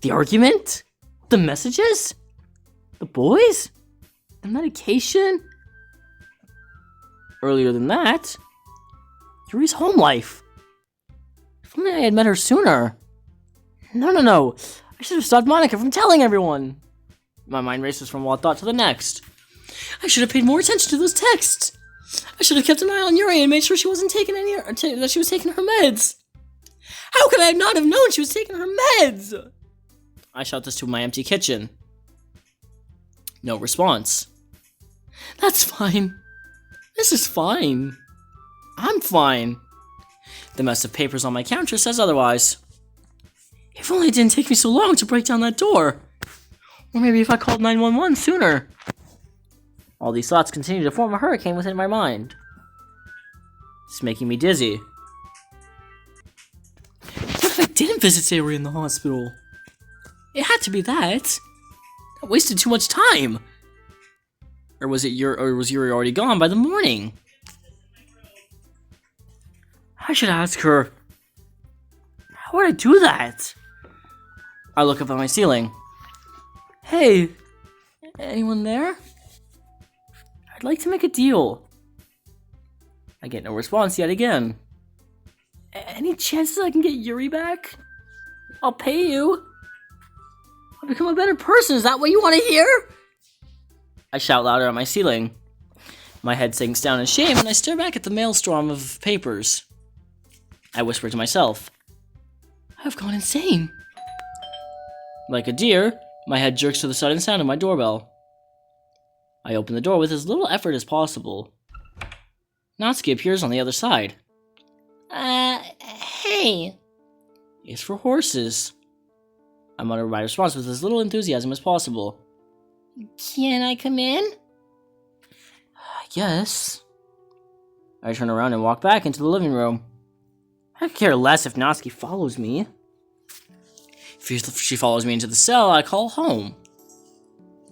The argument? The messages? The boys? The medication? Earlier than that? Yuri's home life. If only I had met her sooner. No. I should have stopped Monica from telling everyone. My mind races from one thought to the next. I should have paid more attention to those texts. I should have kept an eye on Yuri and made sure she wasn't taking that she was taking her meds. How could I not have known she was taking her meds? I shout this to my empty kitchen. No response. That's fine. This is fine. I'm fine. The mess of papers on my counter says otherwise. If only it didn't take me so long to break down that door. Or maybe if I called 911 sooner. All these thoughts continue to form a hurricane within my mind. It's making me dizzy. What if I didn't visit Sayori in the hospital? It had to be that. I wasted too much time. Or was Yuri already gone by the morning? I should ask her. How would I do that? I look up at my ceiling. Hey, anyone there? I'd like to make a deal. I get no response yet again. Any chances I can get Yuri back? I'll pay you. I'll become a better person. Is that what you want to hear? I shout louder at my ceiling. My head sinks down in shame and I stare back at the maelstrom of papers. I whisper to myself. I've gone insane. Like a deer, my head jerks to the sudden sound of my doorbell. I open the door with as little effort as possible. Natsuki appears on the other side. Hey. It's for horses. I mutter my response with as little enthusiasm as possible. Can I come in? Yes. I turn around and walk back into the living room. I could care less if Natsuki follows me. If she follows me into the cell, I call home.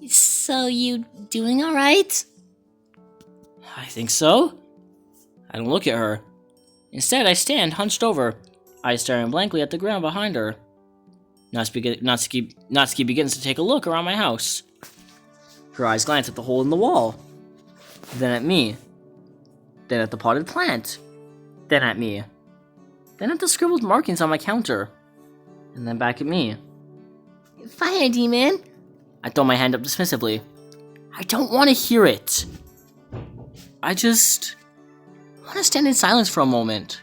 So you doing alright? I think so. I don't look at her. Instead, I stand hunched over, eyes staring blankly at the ground behind her. Natsuki begins to take a look around my house. Her eyes glance at the hole in the wall. Then at me. Then at the potted plant. Then at me. Then at the scribbled markings on my counter. And then back at me. Fire demon! I throw my hand up dismissively. I don't want to hear it. I just want to stand in silence for a moment.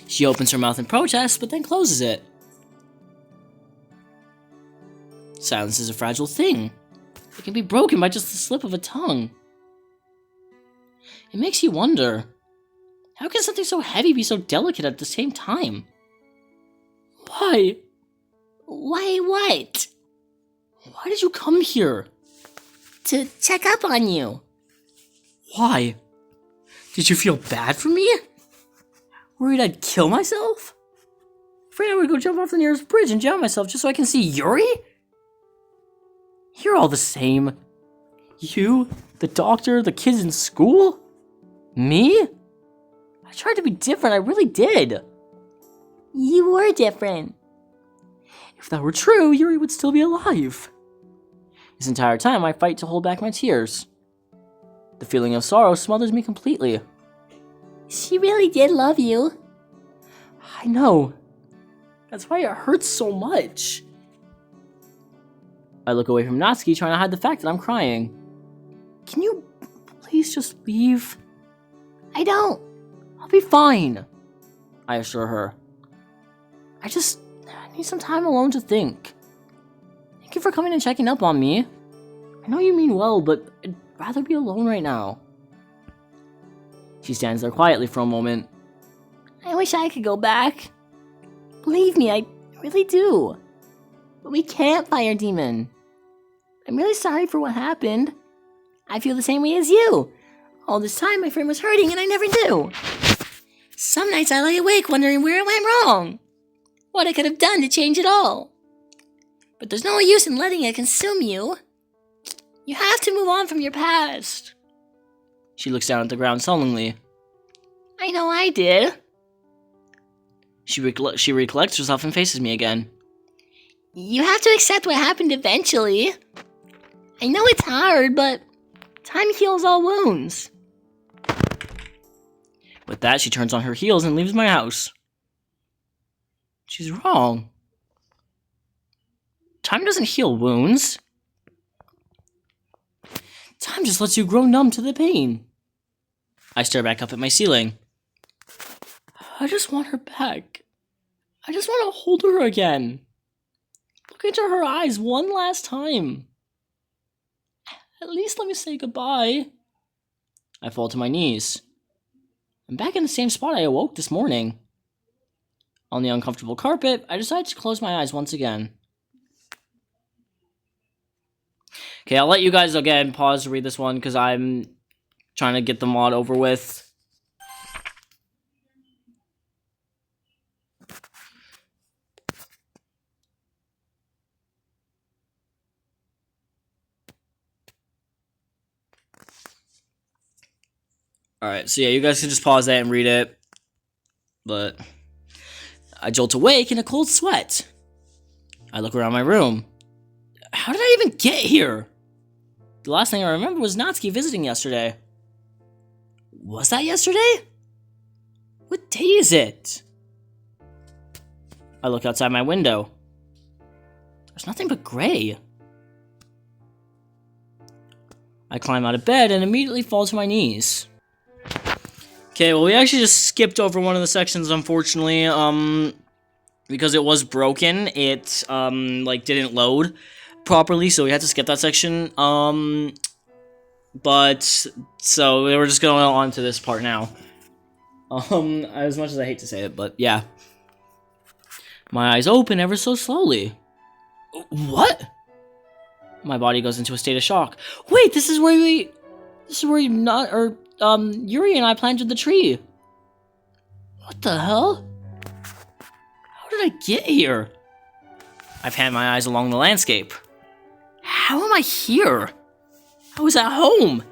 She opens her mouth in protest, but then closes it. Silence is a fragile thing. It can be broken by just the slip of a tongue. It makes you wonder, how can something so heavy be so delicate at the same time? Why? Why what? Why did you come here? To check up on you. Why? Did you feel bad for me? Worried I'd kill myself? Afraid I would go jump off the nearest bridge and drown myself just so I can see Yuri? You're all the same. You, the doctor, the kids in school? Me? I tried to be different, I really did. You were different. If that were true, Yuri would still be alive. This entire time, I fight to hold back my tears. The feeling of sorrow smothers me completely. She really did love you. I know. That's why it hurts so much. I look away from Natsuki, trying to hide the fact that I'm crying. Can you please just leave? I don't. I'll I'll be fine, I assure her. I need some time alone to think. Thank you for coming and checking up on me. I know you mean well, but I'd rather be alone right now. She stands there quietly for a moment. I wish I could go back. Believe me, I really do. But we can't, Fire Demon. I'm really sorry for what happened. I feel the same way as you. All this time my friend was hurting and I never knew. Some nights I lay awake wondering where it went wrong. What I could have done to change it all. But there's no use in letting it consume you. You have to move on from your past. She looks down at the ground sullenly. I know I did. She recollects herself and faces me again. You have to accept what happened eventually. I know it's hard, but time heals all wounds. With that, she turns on her heels and leaves my house. She's wrong. Time doesn't heal wounds. Time just lets you grow numb to the pain. I stare back up at my ceiling. I just want her back. I just want to hold her again. Look into her eyes one last time. At least let me say goodbye. I fall to my knees. I'm back in the same spot I awoke this morning. On the uncomfortable carpet, I decide to close my eyes once again. Okay, I'll let you guys again pause to read this one because I'm trying to get the mod over with. Alright, so yeah, you guys can just pause that and read it. But I jolt awake in a cold sweat. I look around my room. How did I even get here? The last thing I remember was Natsuki visiting yesterday. Was that yesterday? What day is it? I look outside my window. There's nothing but gray. I climb out of bed and immediately fall to my knees. Okay, well, we actually just skipped over one of the sections, unfortunately, because it was broken. It, didn't load properly, so we had to skip that section. But, so, we're just going on to this part now. As much as I hate to say it, but, yeah. My eyes open ever so slowly. What? My body goes into a state of shock. Wait, this is where Yuri and I planted the tree. What the hell? How did I get here? I pan my eyes along the landscape. How am I here? I was at home.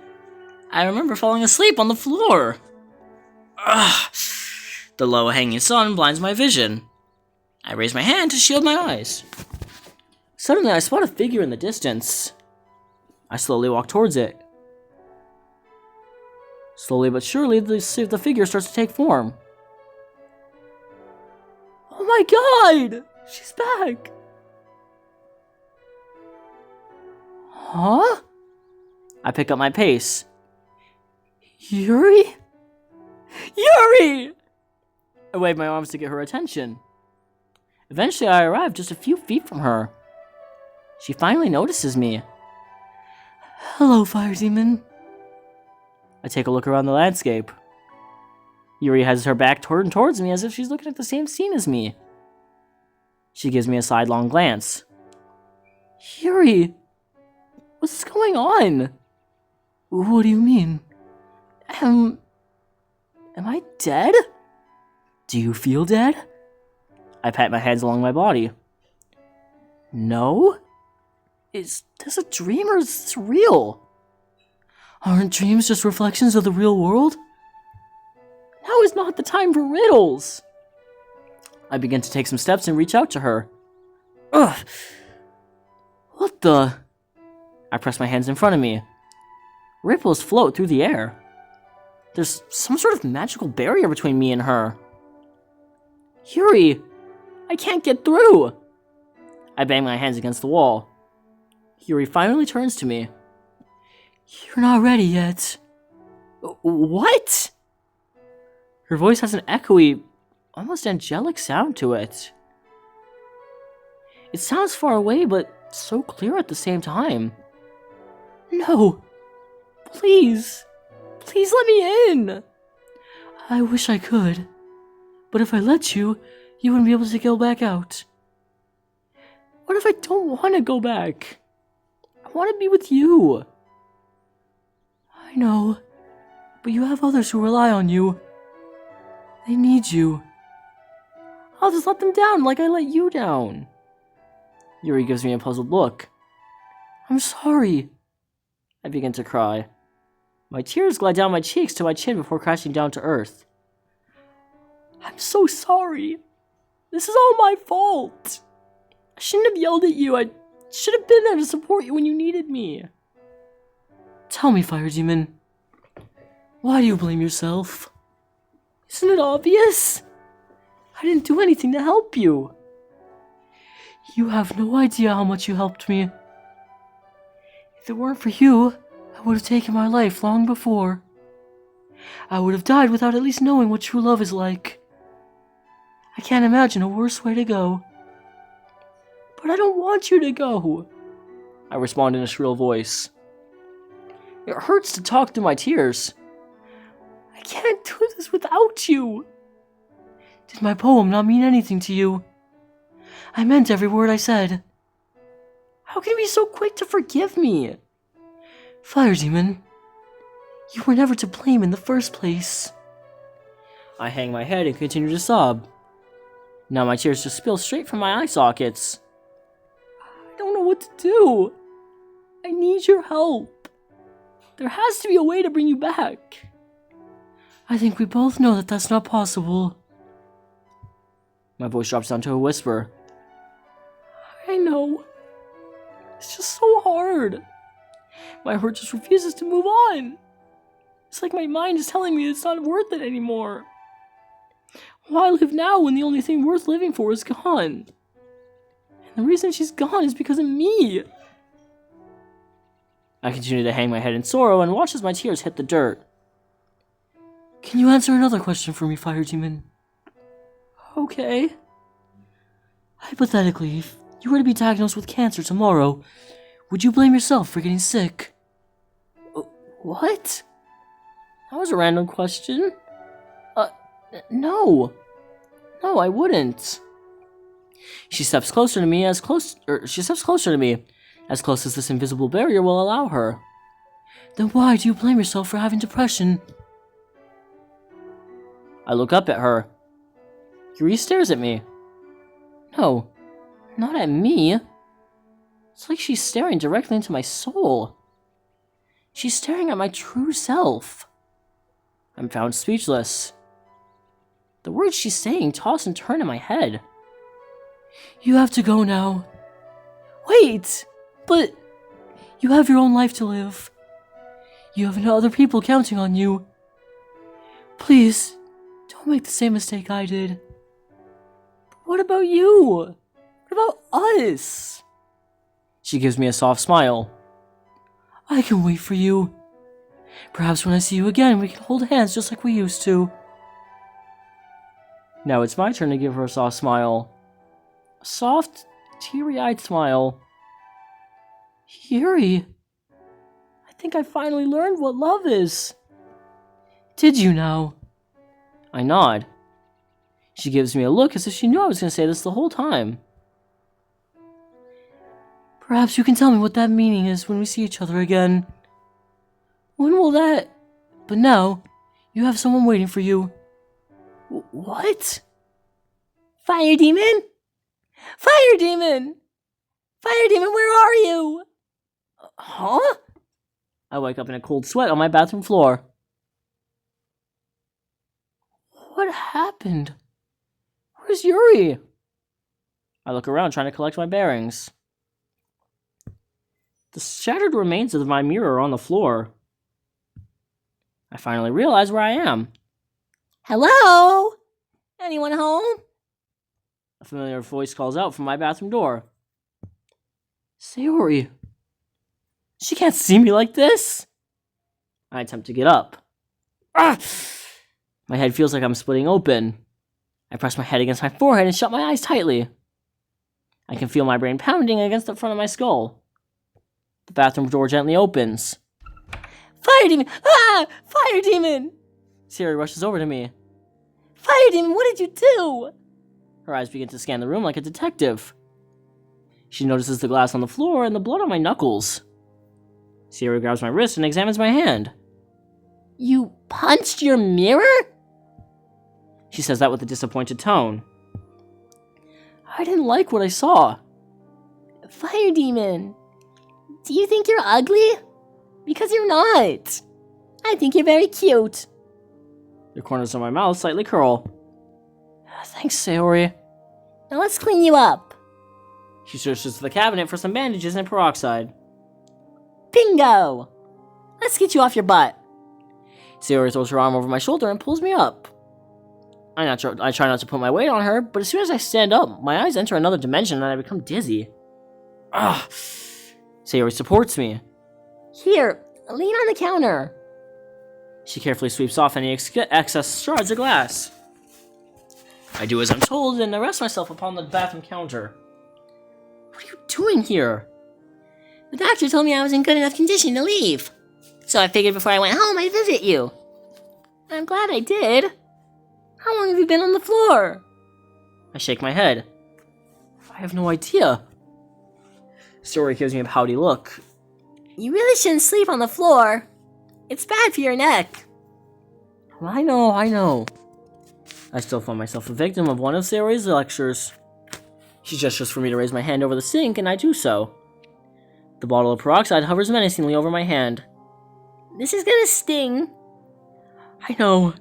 I remember falling asleep on the floor. Ugh. The low-hanging sun blinds my vision. I raise my hand to shield my eyes. Suddenly, I spot a figure in the distance. I slowly walk towards it. Slowly but surely, the figure starts to take form. Oh my god! She's back! Huh? I pick up my pace. Yuri? Yuri! I wave my arms to get her attention. Eventually, I arrive just a few feet from her. She finally notices me. Hello, Fire Demon. I take a look around the landscape. Yuri has her back turned towards me as if she's looking at the same scene as me. She gives me a sidelong glance. Yuri! What's going on? What do you mean? Am I dead? Do you feel dead? I pat my hands along my body. No? Is this a dream or is this real? Aren't dreams just reflections of the real world? Now is not the time for riddles. I begin to take some steps and reach out to her. Ugh! What the? I press my hands in front of me. Ripples float through the air. There's some sort of magical barrier between me and her. Yuri! I can't get through! I bang my hands against the wall. Yuri finally turns to me. You're not ready yet. What? Her voice has an echoey, almost angelic sound to it. It sounds far away, but so clear at the same time. No! Please! Please let me in! I wish I could. But if I let you, you wouldn't be able to go back out. What if I don't want to go back? I want to be with you. I know, but you have others who rely on you. They need you. I'll just let them down like I let you down. Yuri gives me a puzzled look. I'm sorry. I begin to cry. My tears glide down my cheeks to my chin before crashing down to earth. I'm so sorry. This is all my fault. I shouldn't have yelled at you. I should have been there to support you when you needed me. Tell me, Fire Demon. Why do you blame yourself? Isn't it obvious? I didn't do anything to help you. You have no idea how much you helped me. If it weren't for you, I would have taken my life long before. I would have died without at least knowing what true love is like. I can't imagine a worse way to go. But I don't want you to go, I respond in a shrill voice. It hurts to talk through my tears. I can't do this without you. Did my poem not mean anything to you? I meant every word I said. How can you be so quick to forgive me? Fire Demon, you were never to blame in the first place. I hang my head and continue to sob. Now my tears just spill straight from my eye sockets. I don't know what to do. I need your help. There has to be a way to bring you back. I think we both know that that's not possible. My voice drops down to a whisper. I know. It's just so hard. My heart just refuses to move on. It's like my mind is telling me it's not worth it anymore. Why live now when the only thing worth living for is gone? And the reason she's gone is because of me. I continue to hang my head in sorrow and watch as my tears hit the dirt. Can you answer another question for me, Fire Demon? Okay. Hypothetically, if you were to be diagnosed with cancer tomorrow, would you blame yourself for getting sick? What? That was a random question. No. No, I wouldn't. She steps closer to me as close as this invisible barrier will allow her. Then why do you blame yourself for having depression? I look up at her. Yuri stares at me. No, not at me. It's like she's staring directly into my soul. She's staring at my true self. I'm found speechless. The words she's saying toss and turn in my head. You have to go now. Wait, but you have your own life to live. You have no other people counting on you. Please, don't make the same mistake I did. But what about you? What about us? She gives me a soft smile. I can wait for you. Perhaps when I see you again, we can hold hands just like we used to. Now it's my turn to give her a soft smile. A soft, teary-eyed smile. Yuri, I think I finally learned what love is. Did you now? I nod. She gives me a look as if she knew I was going to say this the whole time. Perhaps you can tell me what that meaning is when we see each other again. When will that... But now, you have someone waiting for you. What? Fire Demon? Fire Demon! Fire Demon, where are you? Huh? I wake up in a cold sweat on my bathroom floor. What happened? Where's Yuri? I look around trying to collect my bearings. The shattered remains of my mirror are on the floor. I finally realize where I am. Hello? Anyone home? A familiar voice calls out from my bathroom door. Sayori. She can't see me like this. I attempt to get up. Ah! My head feels like I'm splitting open. I press my head against my forehead and shut my eyes tightly. I can feel my brain pounding against the front of my skull. The bathroom door gently opens. Fire demon! Ah! Fire demon! Sayori rushes over to me. Fire demon, what did you do? Her eyes begin to scan the room like a detective. She notices the glass on the floor and the blood on my knuckles. Sayori grabs my wrist and examines my hand. You punched your mirror? She says that with a disappointed tone. I didn't like what I saw. Fire demon, do you think you're ugly? Because you're not. I think you're very cute. The corners of my mouth slightly curl. Thanks, Sayori. Now let's clean you up. She searches the cabinet for some bandages and peroxide. Bingo! Let's get you off your butt. Sayori throws her arm over my shoulder and pulls me up. I try not to put my weight on her, but as soon as I stand up, my eyes enter another dimension and I become dizzy. Ugh. Sayori supports me. Here, lean on the counter. She carefully sweeps off any excess shards of glass. I do as I'm told and I rest myself upon the bathroom counter. What are you doing here? The doctor told me I was in good enough condition to leave. So I figured before I went home I'd visit you. I'm glad I did. How long have you been on the floor? I shake my head. I have no idea. Sayori gives me a pouty look. You really shouldn't sleep on the floor. It's bad for your neck. I know. I still find myself a victim of one of Sayori's lectures. She gestures for me to raise my hand over the sink, and I do so. The bottle of peroxide hovers menacingly over my hand. This is gonna sting. I know.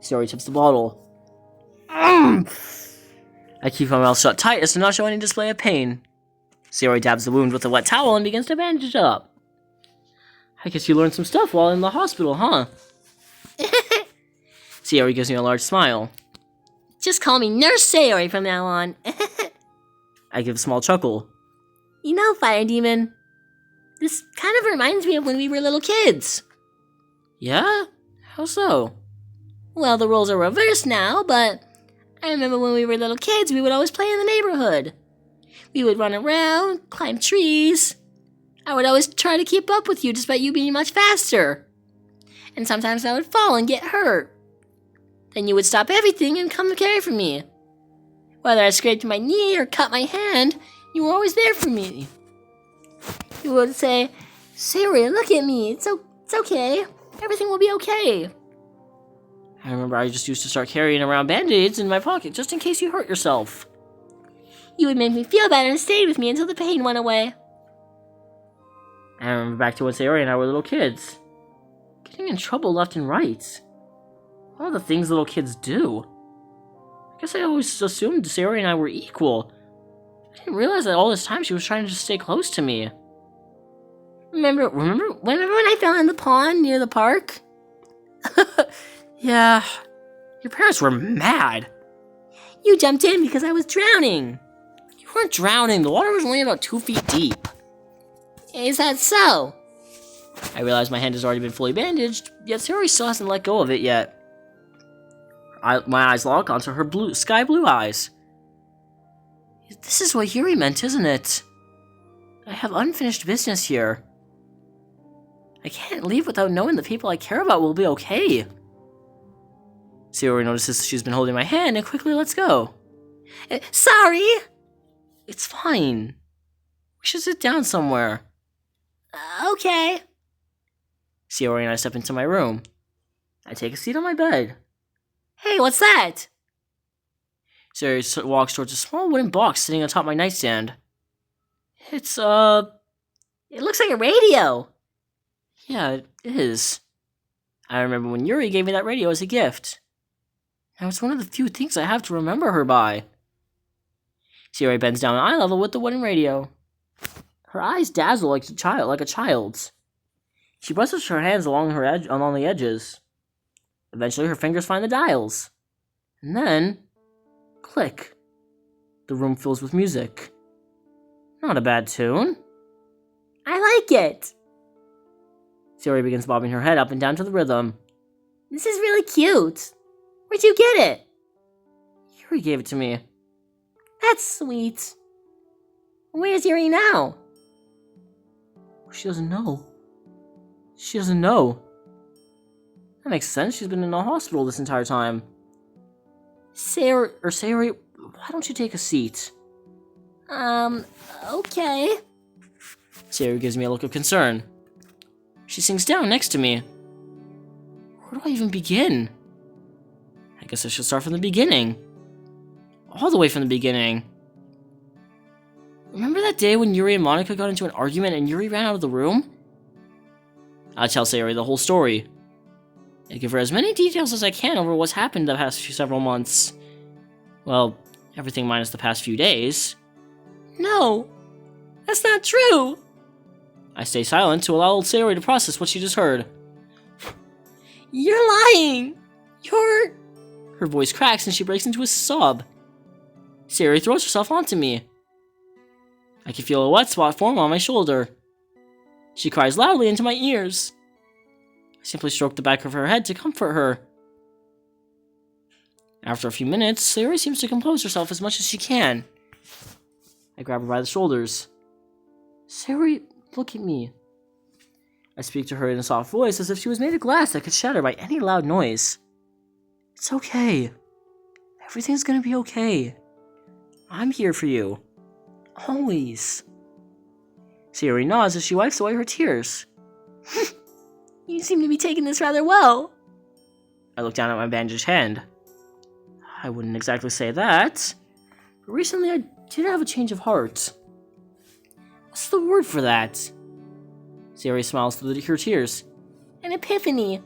Sayori tips the bottle. I keep my mouth shut tight as to not show any display of pain. Sayori dabs the wound with a wet towel and begins to bandage it up. I guess you learned some stuff while in the hospital, huh? Sayori gives me a large smile. Just call me Nurse Sayori from now on. I give a small chuckle. You know, Fire Demon, this kind of reminds me of when we were little kids. Yeah? How so? Well, the roles are reversed now, but I remember when we were little kids, we would always play in the neighborhood. We would run around, climb trees. I would always try to keep up with you despite you being much faster. And sometimes I would fall and get hurt. Then you would stop everything and come to care for me. Whether I scraped my knee or cut my hand, you were always there for me. You would say, Sayori, look at me. It's okay. Everything will be okay. I remember I just used to start carrying around band-aids in my pocket just in case you hurt yourself. You would make me feel better and stayed with me until the pain went away. I remember back to when Sayori and I were little kids. Getting in trouble left and right. All the things little kids do. I guess I always assumed Sayori and I were equal. I didn't realize that all this time she was trying to just stay close to me. Remember when I fell in the pond near the park? Yeah. Your parents were mad. You jumped in because I was drowning. You weren't drowning. The water was only about 2 feet deep. Is that so? I realize my hand has already been fully bandaged, yet Sayori still hasn't let go of it yet. My eyes lock onto her sky blue eyes. This is what Yuri meant, isn't it? I have unfinished business here. I can't leave without knowing the people I care about will be okay. Sayori notices she's been holding my hand and quickly lets go. Sorry! It's fine. We should sit down somewhere. Okay. Sayori and I step into my room. I take a seat on my bed. Hey, what's that? Sayori walks towards a small wooden box sitting atop my nightstand. It looks like a radio. Yeah, it is. I remember when Yuri gave me that radio as a gift. Now it's one of the few things I have to remember her by. Sayori bends down eye level with the wooden radio. Her eyes dazzle like a child's. She brushes her hands along the edges. Eventually, her fingers find the dials. And then, click. The room fills with music. Not a bad tune. I like it. Sayori begins bobbing her head up and down to the rhythm. This is really cute. Where'd you get it? Yuri gave it to me. That's sweet. Where's Yuri now? She doesn't know. She doesn't know. That makes sense. She's been in a hospital this entire time. Sayori, why don't you take a seat? Okay. Sayori gives me a look of concern. She sinks down next to me. Where do I even begin? I guess I should start from the beginning. All the way from the beginning. Remember that day when Yuri and Monica got into an argument and Yuri ran out of the room? I tell Sayori the whole story. I give her as many details as I can over what's happened the past several months. Well, everything minus the past few days. No, that's not true. I stay silent to allow old Sayori to process what she just heard. You're lying. Her voice cracks and she breaks into a sob. Sayori throws herself onto me. I can feel a wet spot form on my shoulder. She cries loudly into my ears. I simply stroke the back of her head to comfort her. After a few minutes, Sayori seems to compose herself as much as she can. I grab her by the shoulders. Sayori, look at me. I speak to her in a soft voice as if she was made of glass that could shatter by any loud noise. It's okay. Everything's gonna be okay. I'm here for you. Always. Sayori nods as she wipes away her tears. You seem to be taking this rather well. I look down at my bandaged hand. I wouldn't exactly say that, but recently I did have a change of heart. What's the word for that? Sayori smiles through her tears. An epiphany.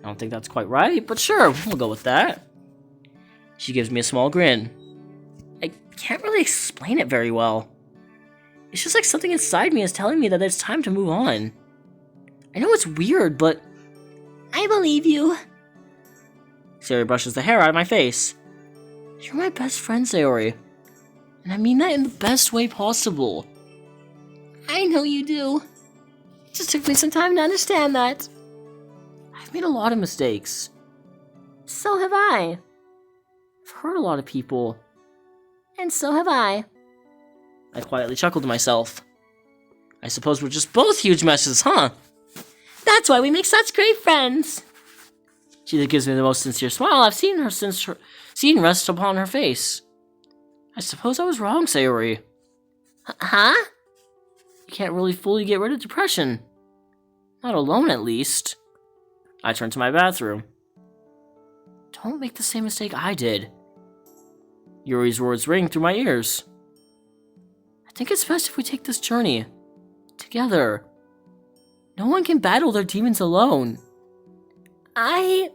I don't think that's quite right, but sure, we'll go with that. She gives me a small grin. I can't really explain it very well. It's just like something inside me is telling me that it's time to move on. I know it's weird, but I believe you. Sayori brushes the hair out of my face. You're my best friend, Sayori. And I mean that in the best way possible. I know you do. It just took me some time to understand that. I've made a lot of mistakes. So have I. I've hurt a lot of people. And so have I. I quietly chuckled to myself. I suppose we're just both huge messes, huh? That's why we make such great friends. She gives me the most sincere smile I've seen her since seen rest upon her face. I suppose I was wrong, Sayori. Huh? You can't really fully get rid of depression. Not alone, at least. I turn to my bathroom. Don't make the same mistake I did. Yuri's words ring through my ears. I think it's best if we take this journey together. No one can battle their demons alone. I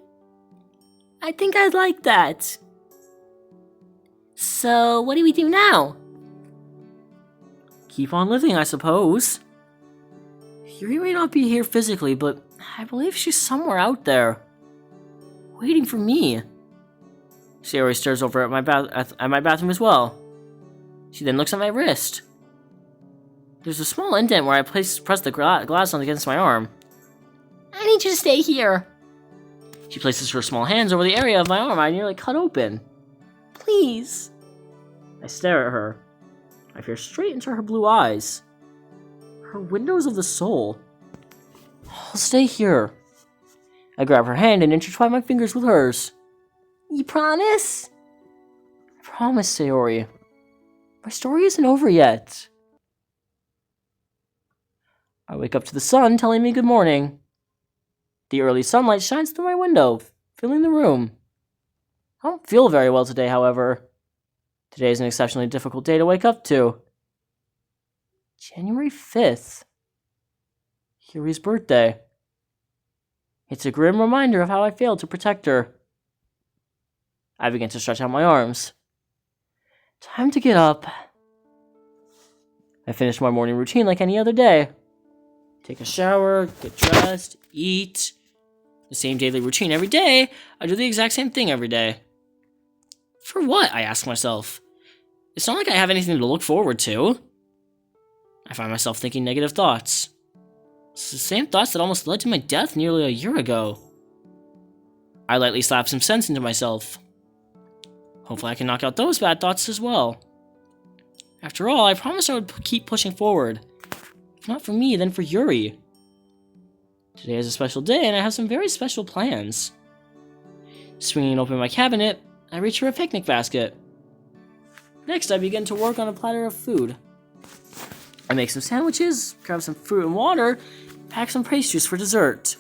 think I'd like that. So, what do we do now? Keep on living, I suppose. Yuri may not be here physically, but I believe she's somewhere out there, waiting for me. Sayori stares over at my bathroom as well. She then looks at my wrist. There's a small indent where I press the glass on against my arm. I need you to stay here. She places her small hands over the area of my arm I nearly cut open. Please. I stare at her. I peer straight into her blue eyes. Her windows of the soul. I'll stay here. I grab her hand and intertwine my fingers with hers. You promise? I promise, Sayori. My story isn't over yet. I wake up to the sun telling me good morning. The early sunlight shines through my window, filling the room. I don't feel very well today, however. Today is an exceptionally difficult day to wake up to. January 5th. Yuri's birthday. It's a grim reminder of how I failed to protect her. I begin to stretch out my arms. Time to get up. I finish my morning routine like any other day. Take a shower, get dressed, eat. The same daily routine every day. I do the exact same thing every day. For what? I ask myself. It's not like I have anything to look forward to. I find myself thinking negative thoughts. It's the same thoughts that almost led to my death nearly a year ago. I lightly slap some sense into myself. Hopefully I can knock out those bad thoughts as well. After all, I promised I would keep pushing forward. If not for me, then for Yuri. Today is a special day, and I have some very special plans. Swinging open my cabinet, I reach for a picnic basket. Next, I begin to work on a platter of food. I make some sandwiches, grab some fruit and water, pack some pastries for dessert.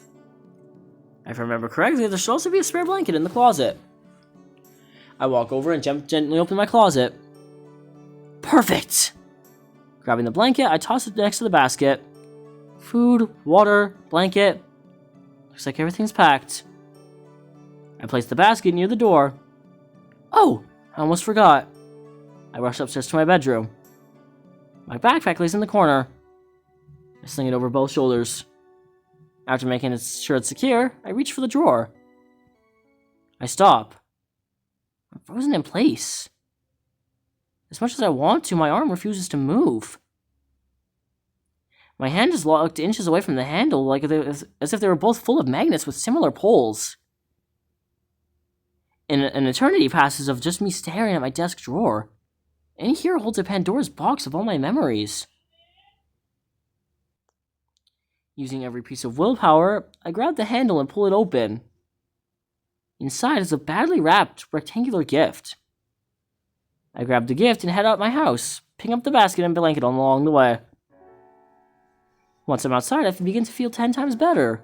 If I remember correctly, there should also be a spare blanket in the closet. I walk over and gently open my closet. Perfect! Grabbing the blanket, I toss it next to the basket. Food, water, blanket. Looks like everything's packed. I place the basket near the door. Oh, I almost forgot. I rush upstairs to my bedroom. My backpack lays in the corner. I sling it over both shoulders. After making sure it's secure, I reach for the drawer. I stop. I'm frozen in place. As much as I want to, my arm refuses to move. My hand is locked inches away from the handle, as if they were both full of magnets with similar poles. An eternity passes of just me staring at my desk drawer. In here holds a Pandora's box of all my memories. Using every piece of willpower, I grab the handle and pull it open. Inside is a badly wrapped rectangular gift. I grab the gift and head out my house, picking up the basket and blanket along the way. Once I'm outside, I begin to feel 10 times better.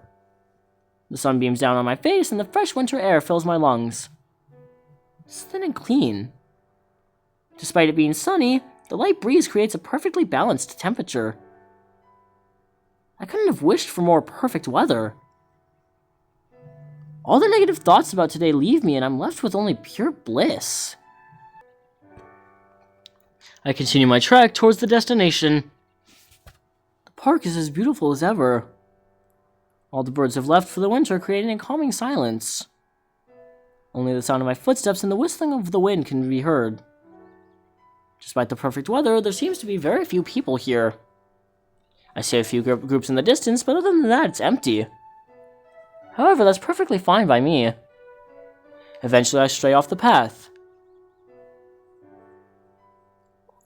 The sun beams down on my face and the fresh winter air fills my lungs. It's thin and clean. Despite it being sunny, the light breeze creates a perfectly balanced temperature. I couldn't have wished for more perfect weather. All the negative thoughts about today leave me and I'm left with only pure bliss. I continue my trek towards the destination. The park is as beautiful as ever. All the birds have left for the winter, creating a calming silence. Only the sound of my footsteps and the whistling of the wind can be heard. Despite the perfect weather, there seems to be very few people here. I see a few groups in the distance, but other than that, it's empty. However, that's perfectly fine by me. Eventually, I stray off the path.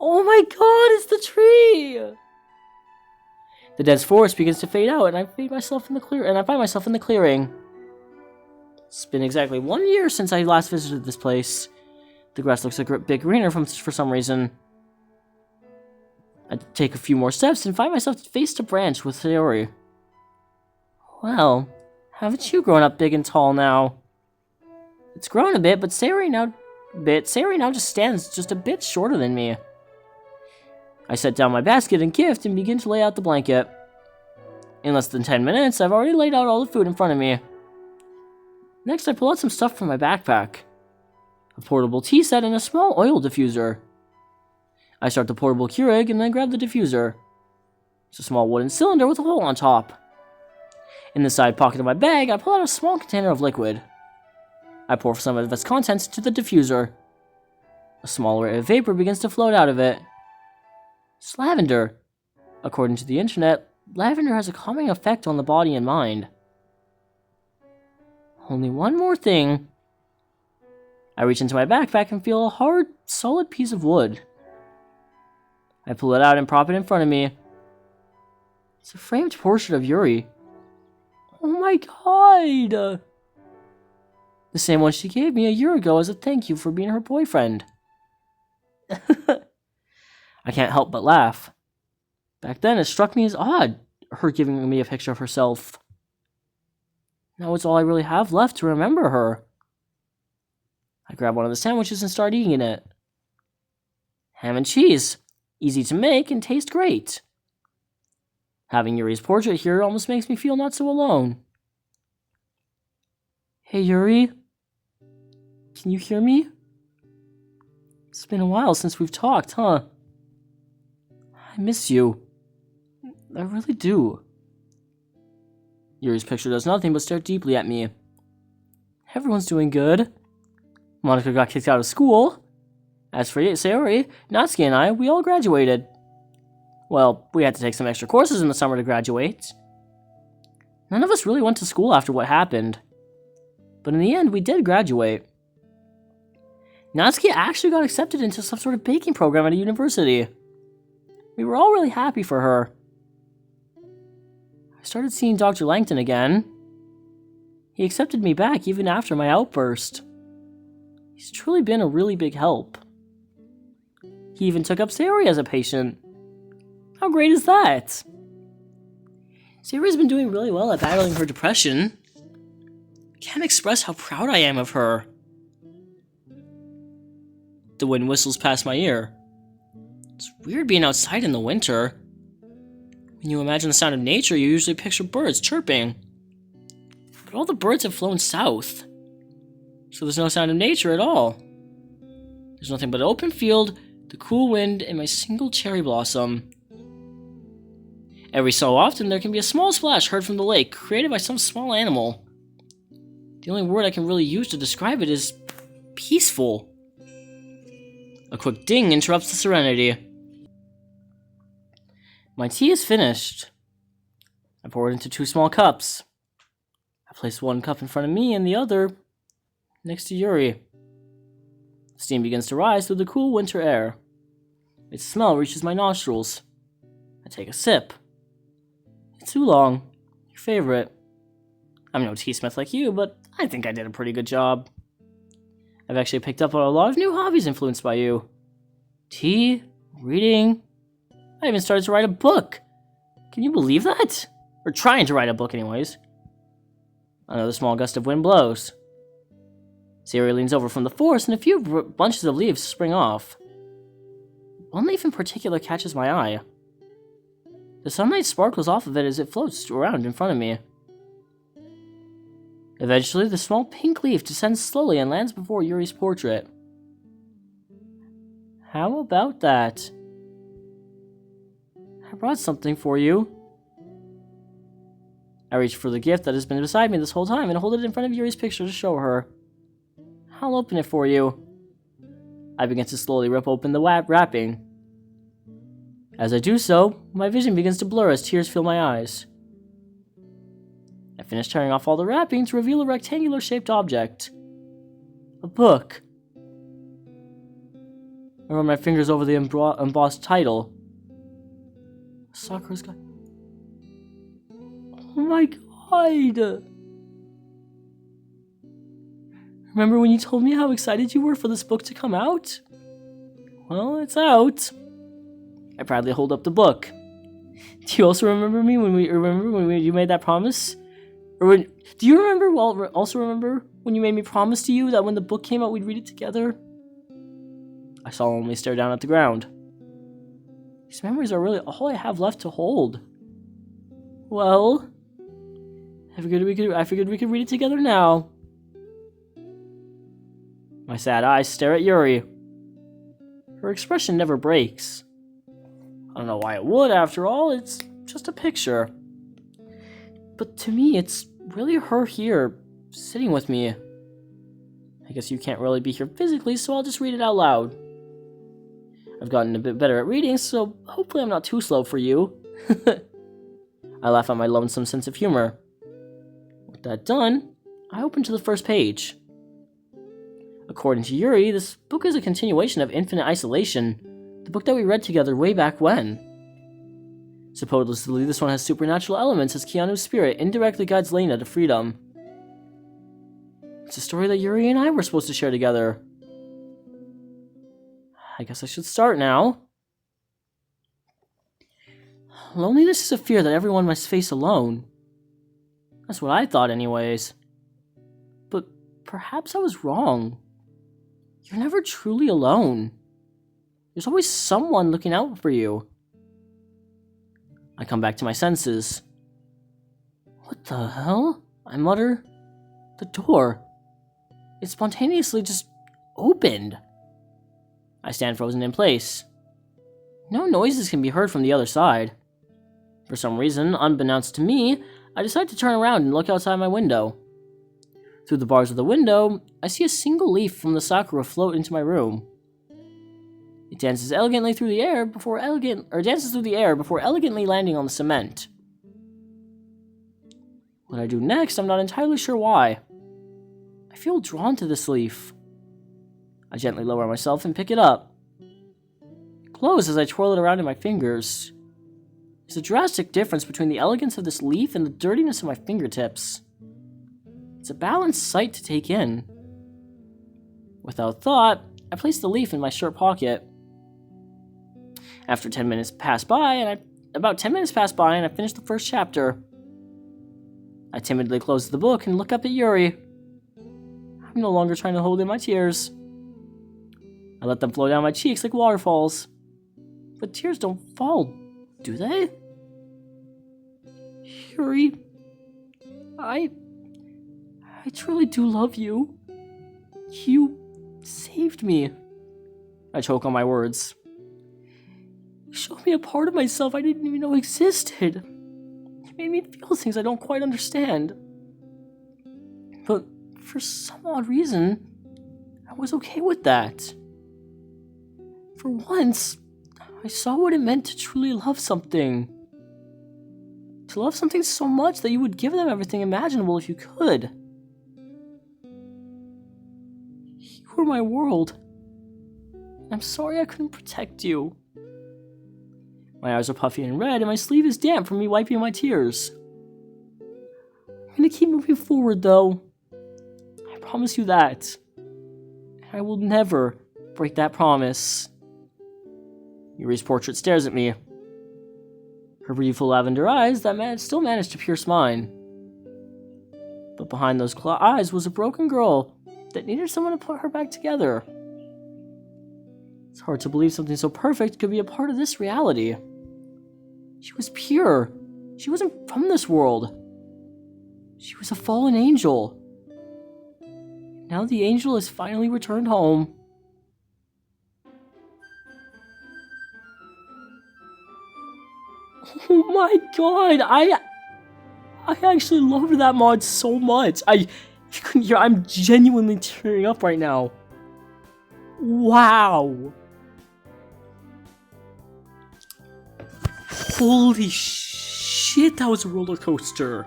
Oh my god, it's the tree! The dense forest begins to fade out, and I find myself in the clearing. It's been exactly 1 year since I last visited this place. The grass looks a bit greener for some reason. I take a few more steps and find myself face to branch with Sayori. Well, haven't you grown up big and tall now? It's grown a bit, but Sayori now just stands just a bit shorter than me. I set down my basket and gift and begin to lay out the blanket. In less than 10 minutes, I've already laid out all the food in front of me. Next, I pull out some stuff from my backpack. A portable tea set and a small oil diffuser. I start the portable Keurig and then grab the diffuser. It's a small wooden cylinder with a hole on top. In the side pocket of my bag, I pull out a small container of liquid. I pour some of its contents into the diffuser. A small ray of vapor begins to float out of it. It's lavender. According to the internet, lavender has a calming effect on the body and mind. Only one more thing. I reach into my backpack and feel a hard, solid piece of wood. I pull it out and prop it in front of me. It's a framed portrait of Yuri. Oh my god! The same one she gave me a year ago as a thank you for being her boyfriend. I can't help but laugh. Back then, it struck me as odd, her giving me a picture of herself. Now it's all I really have left to remember her. I grab one of the sandwiches and start eating it. Ham and cheese. Easy to make and taste great. Having Yuri's portrait here almost makes me feel not so alone. Hey Yuri? Can you hear me? It's been a while since we've talked, huh? I miss you. I really do. Yuri's picture does nothing but stare deeply at me. Everyone's doing good. Monica got kicked out of school. As for Sayori, Natsuki and I, we all graduated. Well, we had to take some extra courses in the summer to graduate. None of us really went to school after what happened. But in the end, we did graduate. Natsuki actually got accepted into some sort of baking program at a university. We were all really happy for her. I started seeing Dr. Langton again. He accepted me back even after my outburst. He's truly been a really big help. He even took up Sayori as a patient. How great is that? Sayori's been doing really well at battling her depression. I can't express how proud I am of her. The wind whistles past my ear. It's weird being outside in the winter. When you imagine the sound of nature, you usually picture birds chirping. But all the birds have flown south. So there's no sound of nature at all. There's nothing but an open field, the cool wind, and my single cherry blossom. Every so often, there can be a small splash heard from the lake, created by some small animal. The only word I can really use to describe it is peaceful. A quick ding interrupts the serenity. My tea is finished. I pour it into 2 small cups. I place one cup in front of me and the other next to Yuri. Steam begins to rise through the cool winter air. Its smell reaches my nostrils. I take a sip. It's oolong, your favorite. I'm no tea smith like you, but I think I did a pretty good job. I've actually picked up on a lot of new hobbies influenced by you. Tea, reading. I even started to write a book. Can you believe that? Or trying to write a book anyways. Another small gust of wind blows. Sayori leans over from the forest and a few bunches of leaves spring off. One leaf in particular catches my eye. The sunlight sparkles off of it as it floats around in front of me. Eventually, the small pink leaf descends slowly and lands before Yuri's portrait. How about that? I brought something for you. I reach for the gift that has been beside me this whole time and hold it in front of Yuri's picture to show her. I'll open it for you. I begin to slowly rip open the wrapping. As I do so, my vision begins to blur as tears fill my eyes. I finish tearing off all the wrapping to reveal a rectangular-shaped object. A book. I run my fingers over the embossed title. Sakura's Guide. Oh my god! Remember when you told me how excited you were for this book to come out? Well, it's out. I proudly hold up the book. Do you also remember me when you made that promise? Do you remember when you made me promise to you that when the book came out we'd read it together? I solemnly stare down at the ground. These memories are really all I have left to hold. Well, I figured we could read it together now. My sad eyes stare at Yuri. Her expression never breaks. I don't know why it would, after all, it's just a picture. But to me, it's really her here, sitting with me. I guess you can't really be here physically, so I'll just read it out loud. I've gotten a bit better at reading, so hopefully I'm not too slow for you. I laugh at my lonesome sense of humor. With that done, I open to the first page. According to Yuri, this book is a continuation of Infinite Isolation, the book that we read together way back when. Supposedly, this one has supernatural elements as Keanu's spirit indirectly guides Lena to freedom. It's a story that Yuri and I were supposed to share together. I guess I should start now. Loneliness is a fear that everyone must face alone. That's what I thought anyways. But perhaps I was wrong. You're never truly alone. There's always someone looking out for you. I come back to my senses. What the hell? I mutter. The door. It spontaneously just opened. I stand frozen in place. No noises can be heard from the other side. For some reason, unbeknownst to me, I decide to turn around and look outside my window. Through the bars of the window, I see a single leaf from the sakura float into my room. It dances through the air before elegantly landing on the cement. What I do next, I'm not entirely sure why. I feel drawn to this leaf. I gently lower myself and pick it up. It glows as I twirl it around in my fingers. There's a drastic difference between the elegance of this leaf and the dirtiness of my fingertips. It's a balanced sight to take in. Without thought, I place the leaf in my shirt pocket. About 10 minutes pass by, and I finish the first chapter. I timidly close the book and look up at Yuri. I'm no longer trying to hold in my tears. I let them flow down my cheeks like waterfalls. But tears don't fall, do they? Yuri, I truly do love you. You saved me. I choke on my words. You showed me a part of myself I didn't even know existed. You made me feel things I don't quite understand. But for some odd reason, I was okay with that. For once, I saw what it meant to truly love something. To love something so much that you would give them everything imaginable if you could. You were my world. I'm sorry I couldn't protect you. My eyes are puffy and red, and my sleeve is damp from me wiping my tears. I'm gonna keep moving forward, though. I promise you that. And I will never break that promise. Yuri's portrait stares at me. Her beautiful lavender eyes that still managed to pierce mine. But behind those eyes was a broken girl that needed someone to put her back together. It's hard to believe something so perfect could be a part of this reality. She was pure. She wasn't from this world. She was a fallen angel. Now the angel has finally returned home. Oh my god, I actually loved that mod so much. If you couldn't hear, I'm genuinely tearing up right now. Wow. Holy shit, that was a roller coaster.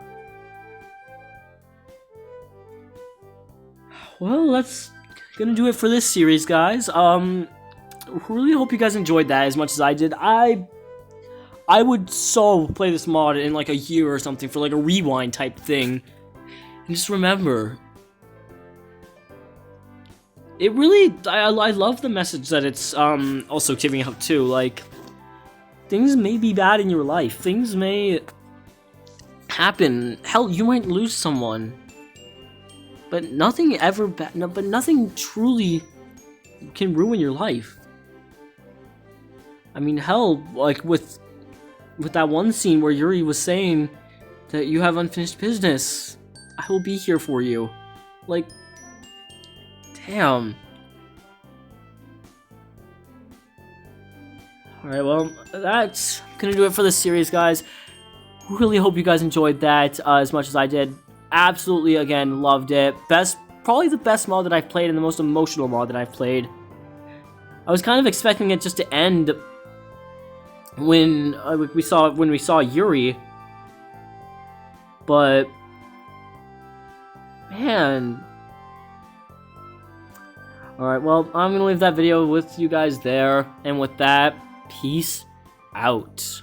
Well, that's gonna do it for this series, guys. Really hope you guys enjoyed that as much as I did. I would so play this mod in like a year or something for like a rewind type thing. And just remember, it really, I love the message that it's also giving out too. Like, things may be bad in your life. Things may happen. Hell, you might lose someone. But nothing ever but nothing truly can ruin your life. I mean, hell, like with that one scene where Yuri was saying that you have unfinished business, I will be here for you. Like, damn. Alright, well, that's gonna do it for this series, guys. Really hope you guys enjoyed that as much as I did. Absolutely, again, loved it. Probably the best mod that I've played and the most emotional mod that I've played. I was kind of expecting it just to end when we saw Yuri, but man. Alright, well, I'm gonna leave that video with you guys there, and with that, peace out.